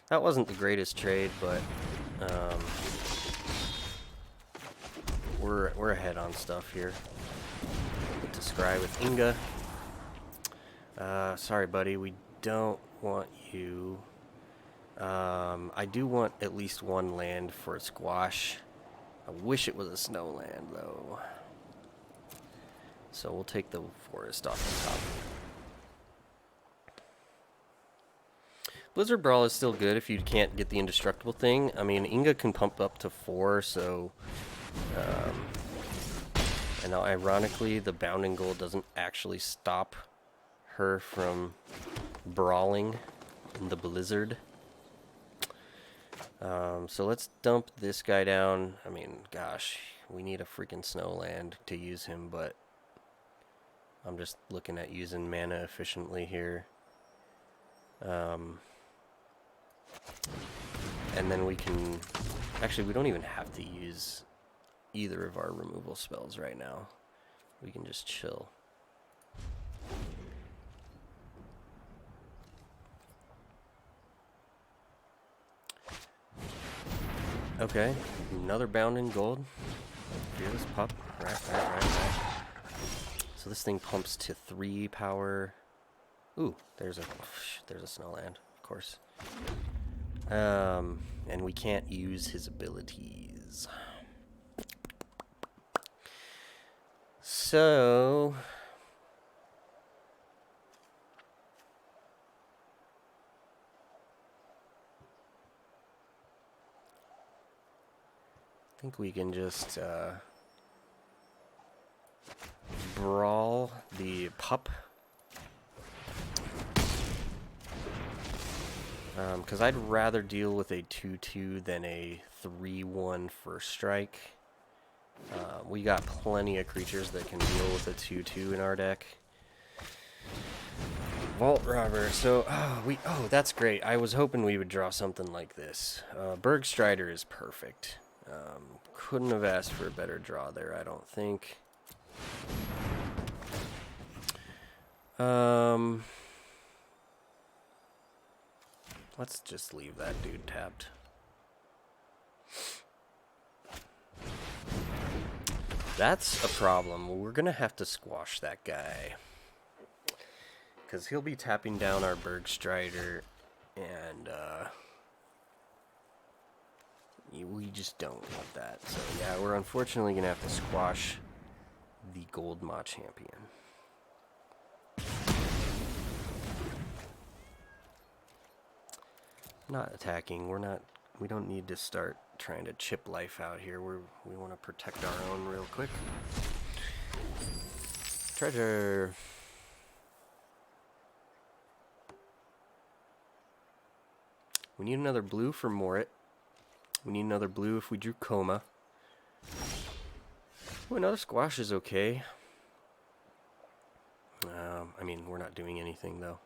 That wasn't the greatest trade, but we're ahead on stuff here. Get to scry with Inga. Sorry, buddy. We don't want you. I do want at least one land for a squash. I wish it was a snow land, though. So we'll take the forest off the top. Blizzard Brawl is still good if you can't get the indestructible thing. I mean, Inga can pump up to 4, so... and now, ironically, the Bounding Gold doesn't actually stop her from brawling in the blizzard. So let's dump this guy down. I mean, gosh, we need a freaking snowland to use him, but I'm just looking at using mana efficiently here. And then we can... Actually, we don't even have to use either of our removal spells right now. We can just chill. Okay, another Bounding Gold. Fearless Pup. Right. So this thing pumps to 3 power. Ooh, there's a Snowland, of course. And we can't use his abilities. So... I think we can just brawl the pup. Because I'd rather deal with a 2/2 than a 3/1 first strike. We got plenty of creatures that can deal with a 2/2 in our deck. Vault Robber. So, oh, that's great. I was hoping we would draw something like this. Bergstrider is perfect. Couldn't have asked for a better draw there, I don't think. Let's just leave that dude tapped. That's a problem. We're gonna have to squash that guy. Because he'll be tapping down our Bergstrider, and, we just don't want that. So yeah, we're unfortunately going to have to squash the Gold Maw champion. Not attacking. We don't need to start trying to chip life out here. We want to protect our own real quick. Treasure. We need another blue for Morit. We need another blue if we drew Coma. Ooh, another squash is okay. I mean, we're not doing anything, though.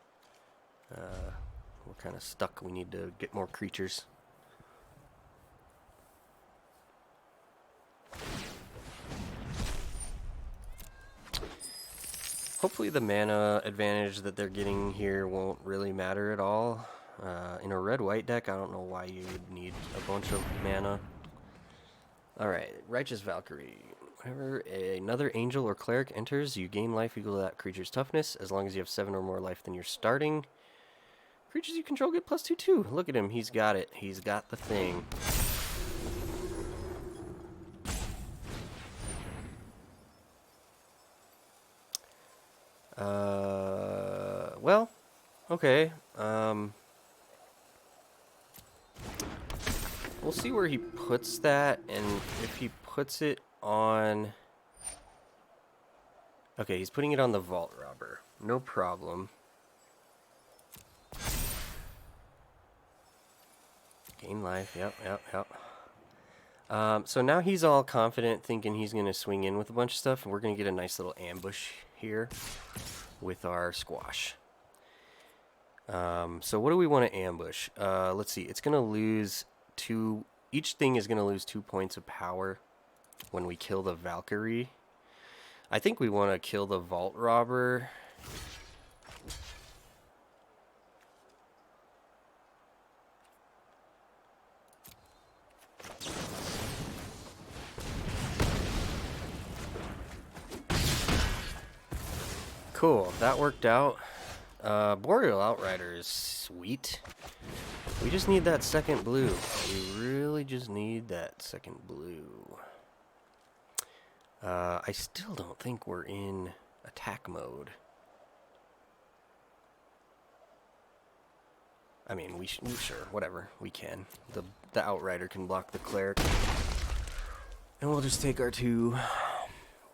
We're kind of stuck. We need to get more creatures. Hopefully the mana advantage that they're getting here won't really matter at all. In a red-white deck, I don't know why you would need a bunch of mana. Alright, Righteous Valkyrie. Whenever another angel or cleric enters, you gain life equal to that creature's toughness, as long as you have 7 or more life than you're starting. Creatures you control get +2/2. Look at him, he's got it. He's got the thing. Well, okay. We'll see where he puts that, and if he puts it on... Okay, he's putting it on the Vault Robber. No problem. Gain life, yep. So now he's all confident, thinking he's going to swing in with a bunch of stuff, and we're going to get a nice little ambush here with our squash. So what do we want to ambush? Let's see, it's going to lose... Each thing is going to lose 2 points of power when we kill the Valkyrie. I think we want to kill the Vault Robber. Cool, that worked out. Boreal Outrider is sweet. We just need that second blue. We really just need that second blue. I still don't think we're in attack mode. I mean, sure, whatever, we can. The Outrider can block the Cleric. And we'll just take our 2.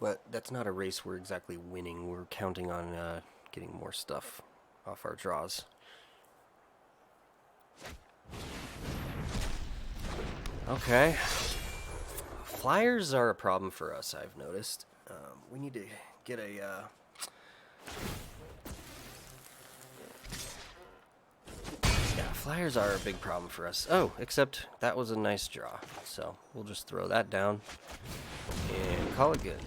But that's not a race we're exactly winning. We're counting on getting more stuff off our draws. Okay. Flyers are a problem for us, I've noticed. We need to get a... Yeah, flyers are a big problem for us. Oh, except that was a nice draw. So we'll just throw that down and call it good.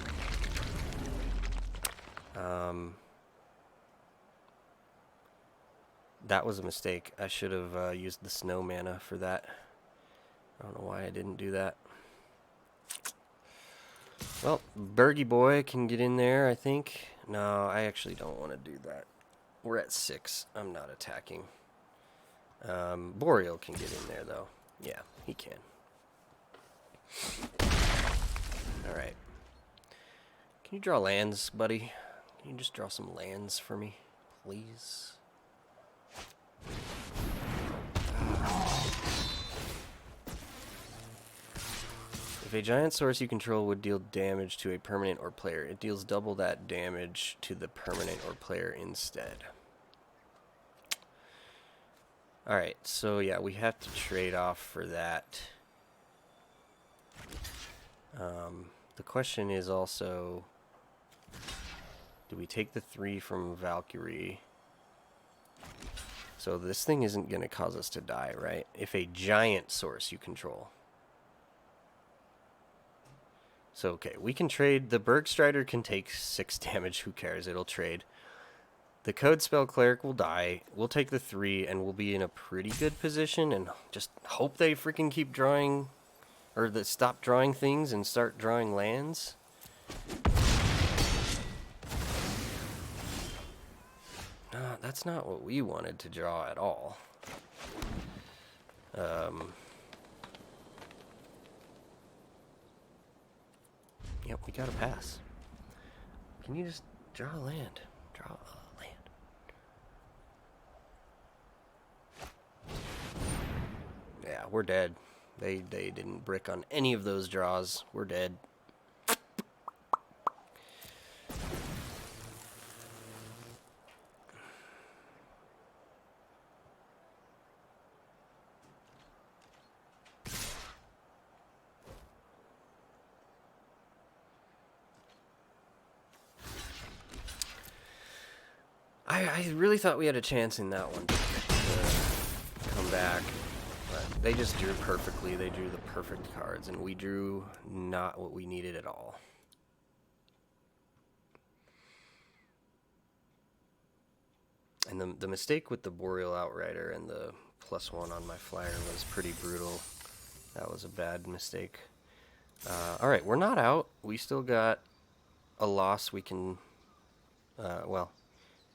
That was a mistake. I should have used the snow mana for that. I don't know why I didn't do that. Well, Bergie Boy can get in there, I think. No, I actually don't want to do that. We're at 6. I'm not attacking. Boreal can get in there, though. Yeah, he can. Alright. Can you draw lands, buddy? Can you just draw some lands for me, please? If a giant source you control would deal damage to a permanent or player, it deals double that damage to the permanent or player instead. Alright, so yeah, we have to trade off for that. The question is also, do we take the 3 from Valkyrie? So this thing isn't going to cause us to die, right? If a giant source you control. So, okay, we can trade. The Bergstrider can take 6 damage. Who cares? It'll trade. The Code Spell Cleric will die. We'll take the 3, and we'll be in a pretty good position, and just hope they freaking keep drawing, or that stop drawing things and start drawing lands. That's not what we wanted to draw at all. Yep, we gotta pass. Can you just draw a land? Draw a land. Yeah, we're dead. They didn't brick on any of those draws. We're dead. I really thought we had a chance in that one to come back, but they just drew perfectly. They drew the perfect cards, and we drew not what we needed at all. And the mistake with the Boreal Outrider and the +1 on my flyer was pretty brutal. That was a bad mistake. Alright, we're not out. We still got a loss we can... well...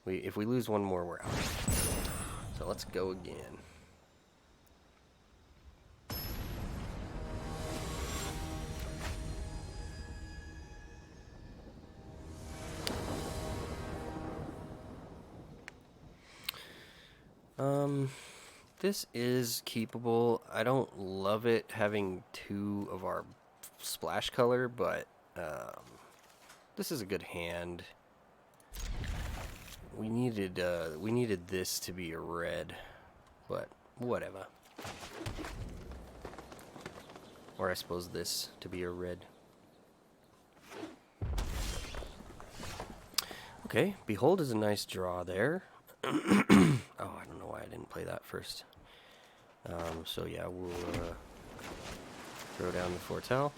if we lose one more, we're out. So let's go again. This is keepable. I don't love it having 2 of our splash color, but this is a good hand. We needed this to be a red, but whatever. Or I suppose this to be a red. Okay, Behold is a nice draw there. Oh, I don't know why I didn't play that first. So yeah, we'll throw down the Foretell.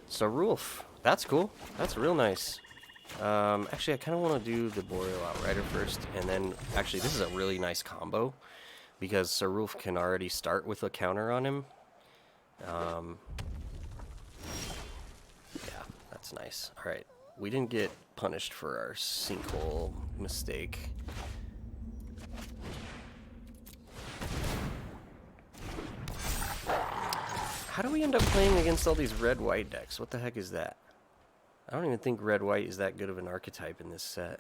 So Rulf, that's cool. That's real nice. Actually, I kind of want to do the Boreal Outrider first, and then actually this is a really nice combo because Sarulf can already start with a counter on him. Yeah, that's nice. All right, we didn't get punished for our sinkhole mistake. How do we end up playing against all these red-white decks? What the heck is that? I don't even think red-white is that good of an archetype in this set.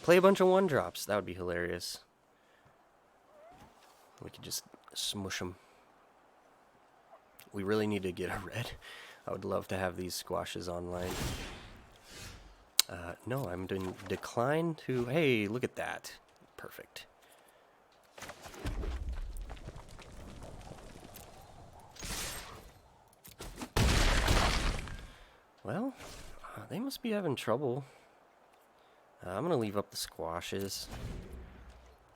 Play a bunch of 1-drops. That would be hilarious. We could just smush them. We really need to get a red. I would love to have these squashes online. No, I'm doing decline to... Hey, look at that. Perfect. Well, they must be having trouble. I'm going to leave up the squashes.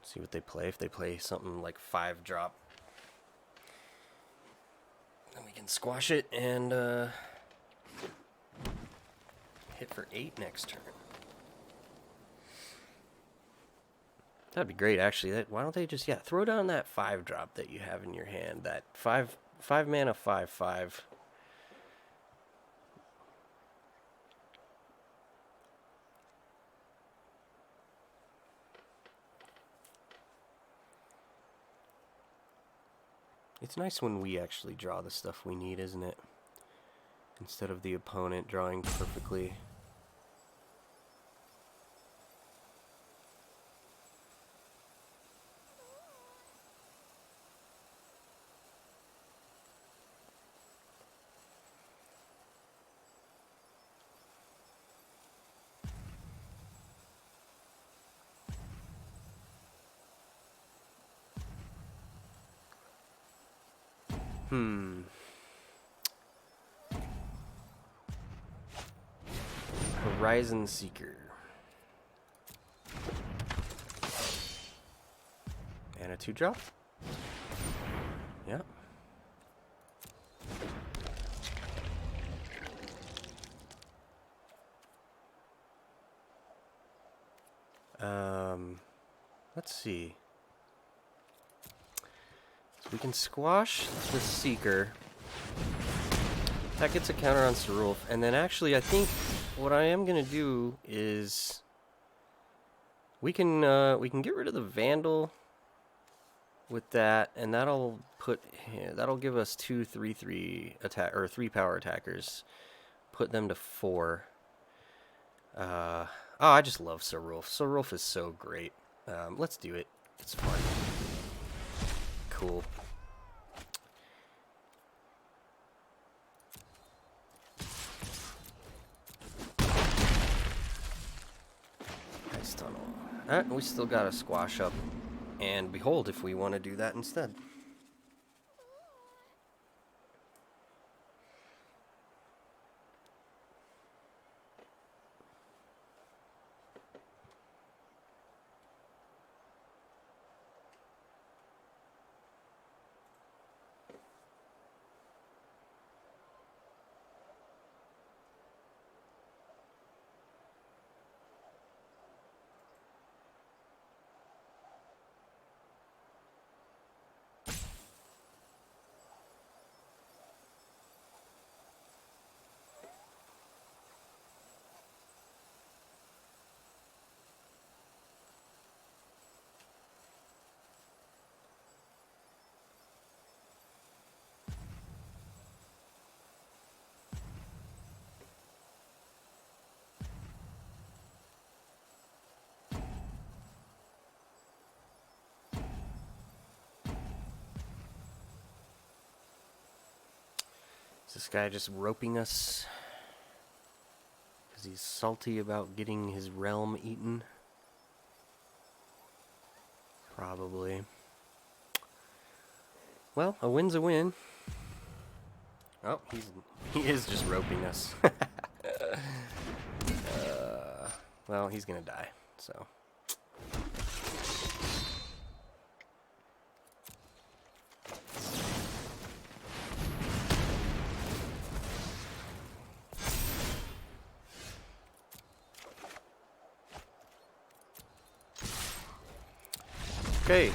See what they play. If they play something like 5-drop, then we can squash it and hit for 8 next turn. That'd be great, actually. Why don't they just, throw down that 5-drop that you have in your hand. That 5 mana 5/5. It's nice when we actually draw the stuff we need, isn't it? Instead of the opponent drawing perfectly. Horizon Seeker. And a 2-drop? Yeah. Let's see. So we can squash the Seeker. That gets a counter on Sarulf, and then actually I think what I am gonna do is we can get rid of the Vandal with that, and that'll give us 2 3/3 attack or 3 power attackers. Put them to 4. Oh, I just love Sarulf. Sarulf is so great. Let's do it. It's fun. Cool. Nice tunnel. We still got a squash up and behold if we want to do that instead. Is this guy just roping us? Because he's salty about getting his realm eaten? Probably. Well, a win's a win. Oh, he is just roping us. Well, he's gonna die, so. Okay.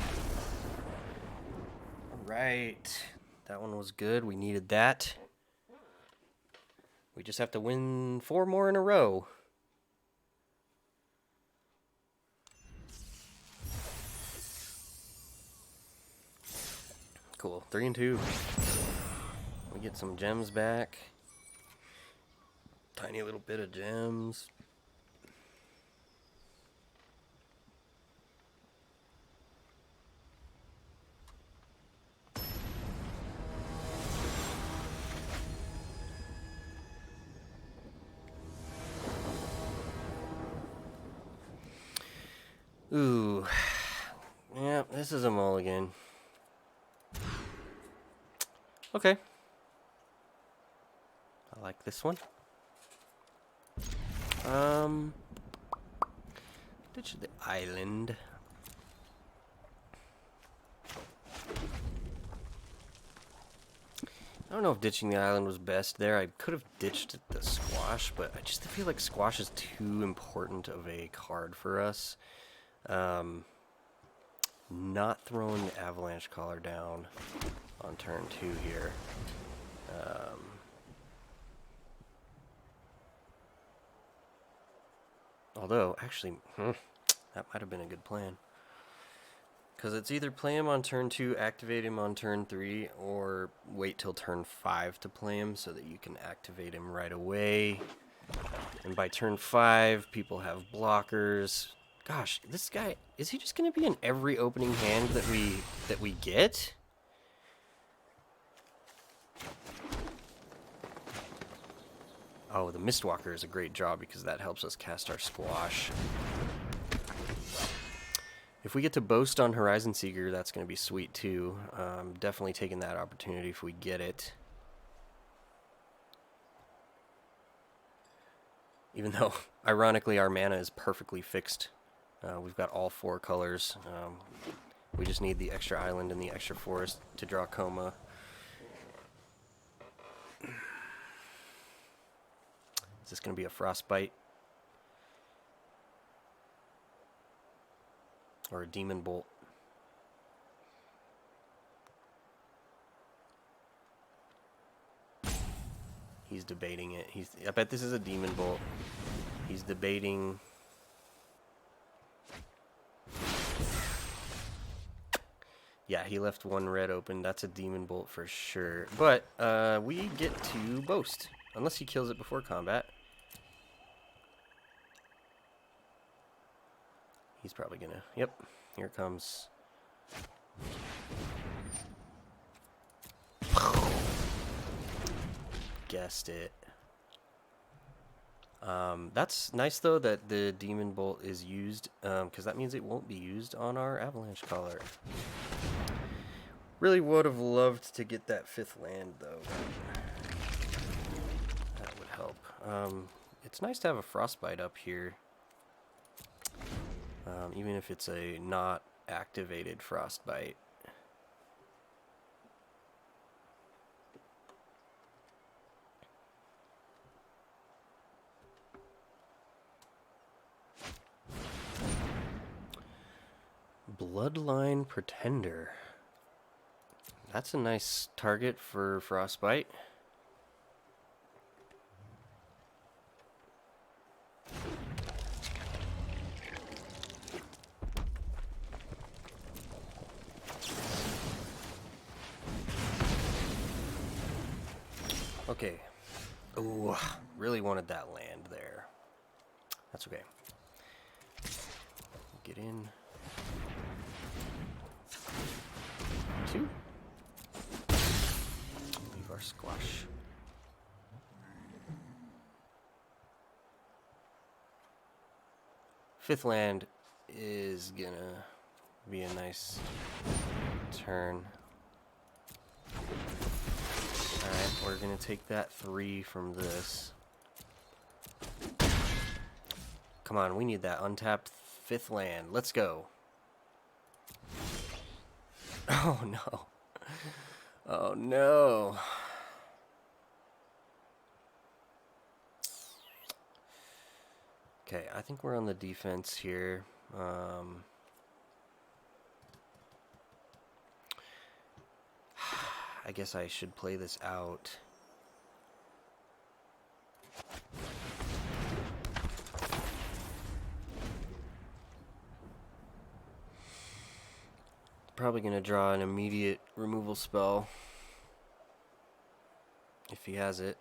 All right. That one was good. We needed that. We just have to win 4 more in a row. Cool. 3 and 2. We get some gems back. Tiny little bit of gems. Ooh. Yeah, this is a mulligan. Okay. I like this one. Ditch the island. I don't know if ditching the island was best there. I could have ditched the squash, but I just feel like squash is too important of a card for us. Not throwing the avalanche collar down on turn 2 here. Although, actually, that might have been a good plan. Because it's either play him on turn 2, activate him on turn 3, or wait till turn 5 to play him so that you can activate him right away. And by turn 5, people have blockers. Gosh, this guy, is he just going to be in every opening hand that we get? Oh, the Mistwalker is a great draw because that helps us cast our squash. If we get to boast on Horizon Seeker, that's going to be sweet too. Definitely taking that opportunity if we get it. Even though, ironically, our mana is perfectly fixed. We've got all 4 colors. We just need the extra island and the extra forest to draw Coma. Is this going to be a Frostbite? Or a Demon Bolt? He's debating it. I bet this is a Demon Bolt. He's debating. Yeah, he left 1 red open. That's a Demon Bolt for sure. But we get to boast. Unless he kills it before combat. He's probably gonna. Yep, here it comes. Guessed it. That's nice though that the Demon Bolt is used, because that means it won't be used on our Avalanche Collar. Really would have loved to get that 5th land though. That would help. It's nice to have a Frostbite up here. Even if it's a not activated Frostbite. Bloodline Pretender. That's a nice target for Frostbite. Okay. Ooh, really wanted that land there. That's okay. Get in. 2. Leave our squash. Fifth land is gonna be a nice turn. Alright, we're gonna take that 3 from this. Come on, we need that untapped 5th land. Let's go. Oh no. Oh no. Okay, I think we're on the defense here. I guess I should play this out. Probably gonna draw an immediate removal spell if he has it.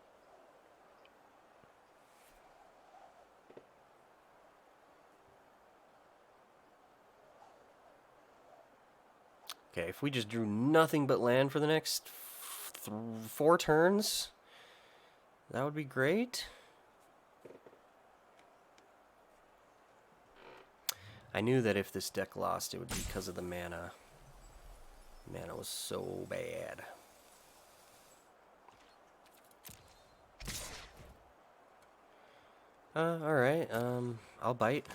Okay, if we just drew nothing but land for the next 4 turns, that would be great. I knew that if this deck lost, it would be because of the mana. Mana was so bad. Alright, I'll bite.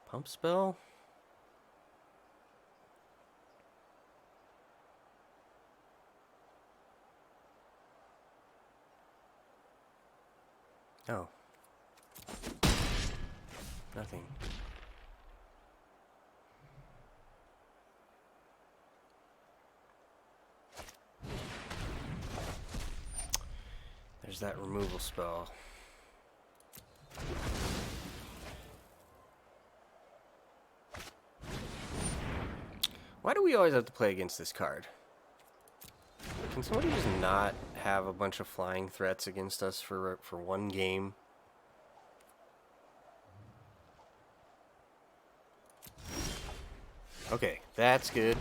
Pump spell? Oh. Nothing. There's that removal spell. Why do we always have to play against this card? Can somebody just not have a bunch of flying threats against us for one game? Okay, that's good.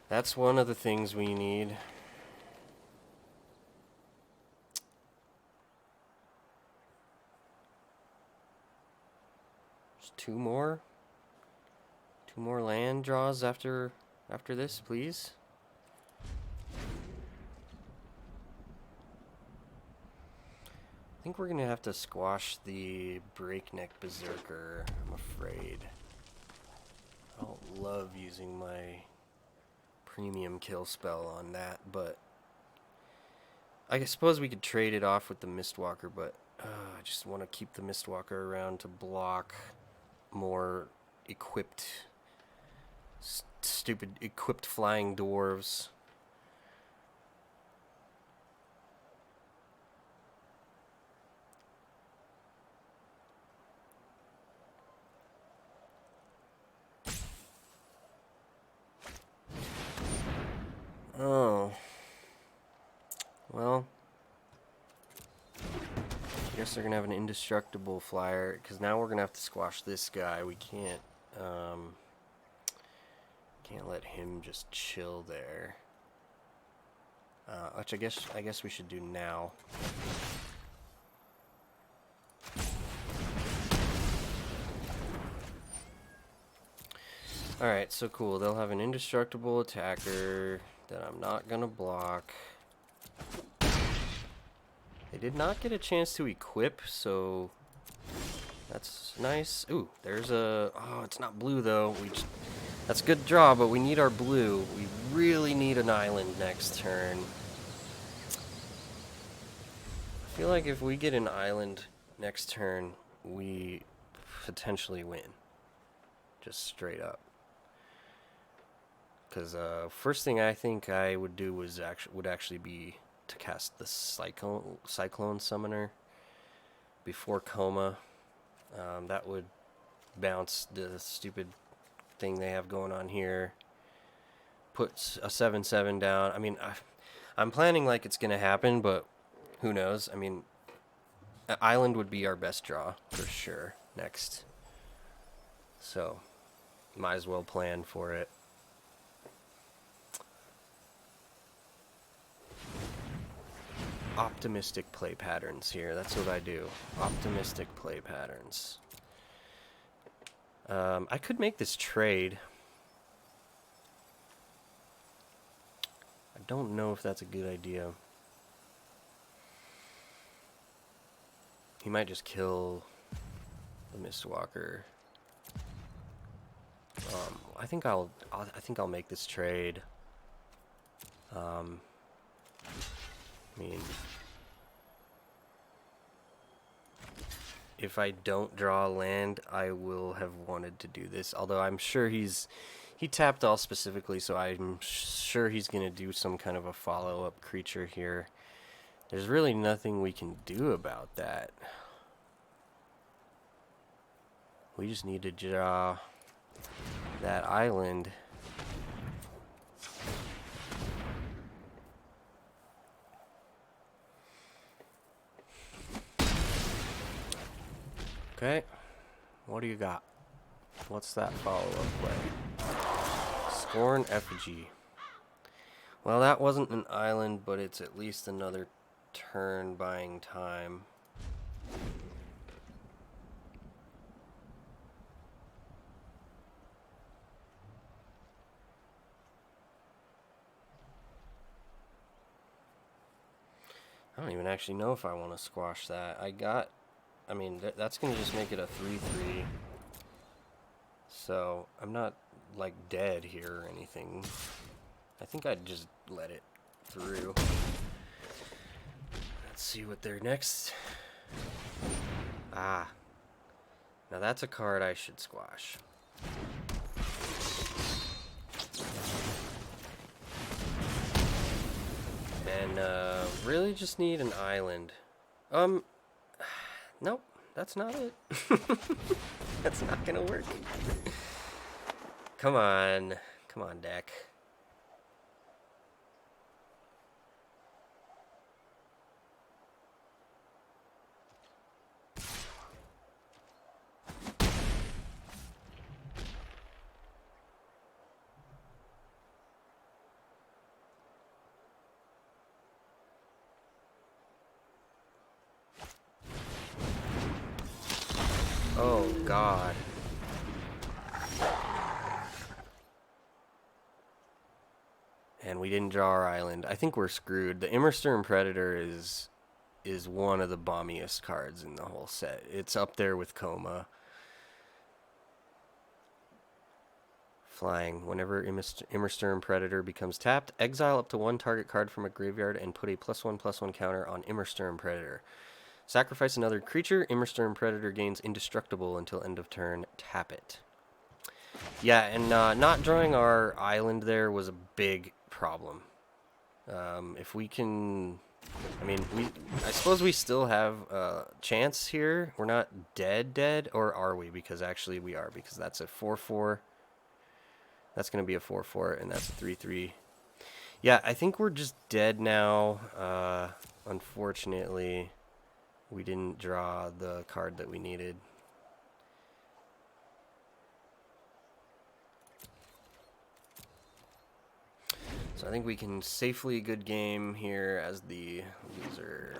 That's one of the things we need. Just two more land draws after this, please. I think we're gonna have to squash the Breakneck Berserker, I'm afraid. I don't love using my premium kill spell on that, but I suppose we could trade it off with the Mistwalker, but I just want to keep the Mistwalker around to block more equipped, stupid equipped flying dwarves. Oh. Well. I guess they're going to have an indestructible flyer, because now we're going to have to squash this guy. We can't let him just chill there. Which I guess we should do now. Alright, so cool. They'll have an indestructible attacker that I'm not going to block. They did not get a chance to equip, so that's nice. Ooh, there's a... Oh, it's not blue, though. That's a good draw, but we need our blue. We really need an island next turn. I feel like if we get an island next turn, we potentially win. Just straight up. Because first thing I think I would do would actually be to cast the Cyclone Summoner before Coma. That would bounce the stupid thing they have going on here. Put a 7/7 down. I mean, I'm planning like it's going to happen, but who knows? I mean, Island would be our best draw for sure next. So, might as well plan for it. Optimistic play patterns here. That's what I do. Optimistic play patterns. I could make this trade. I don't know if that's a good idea. He might just kill the Mistwalker. I think I'll make this trade. I mean, if I don't draw land, I will have wanted to do this. Although I'm sure he's He tapped all specifically, so I'm sure he's going to do some kind of a follow-up creature here. There's really nothing we can do about that. We just need to draw that island. Okay, what do you got? What's that follow-up play? Scorn Effigy. Well, that wasn't an island, but it's at least another turn buying time. I don't even actually know if I want to squash that. I mean, that's going to just make it a 3/3. So, I'm not, like, dead here or anything. I think I'd just let it through. Let's see what they're next. Ah. Now that's a card I should squash. And, really just need an island. Nope, that's not it. That's not gonna work. Come on, deck. Oh, God. And we didn't draw our island. I think we're screwed. The Immersturm Predator is one of the bombiest cards in the whole set. It's up there with Coma. Flying. Whenever Immersturm Predator becomes tapped, exile up to one target card from a graveyard and put a +1/+1 counter on Immersturm Predator. Sacrifice another creature. Immersturm Predator gains indestructible until end of turn. Tap it. Yeah, and not drawing our island there was a big problem. If we can... I mean, I suppose we still have a chance here. We're not dead, or are we? Because actually we are, because that's a 4/4. That's going to be a 4/4, and that's a 3/3. Yeah, I think we're just dead now. Unfortunately, we didn't draw the card that we needed. So I think we can safely good game here as the loser.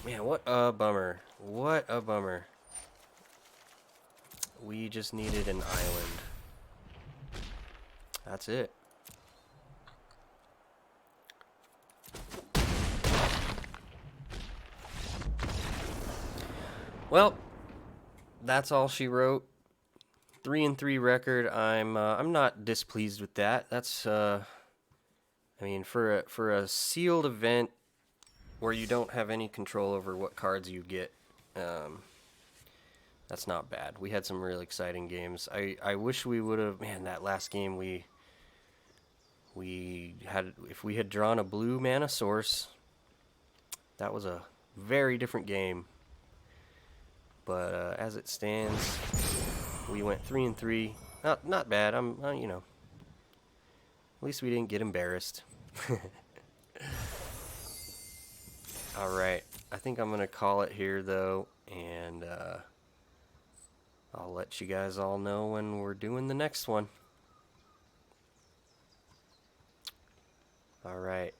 Man, what a bummer. What a bummer. We just needed an island. That's it. Well, that's all she wrote. 3-3 record. I'm not displeased with that. That's I mean, for a sealed event where you don't have any control over what cards you get, that's not bad. We had some really exciting games. I wish we would have. Man, that last game we had. If we had drawn a blue mana source, that was a very different game. But as it stands, we went 3-3. Not bad. You know. At least we didn't get embarrassed. All right. I think I'm gonna call it here though, and I'll let you guys all know when we're doing the next one. All right.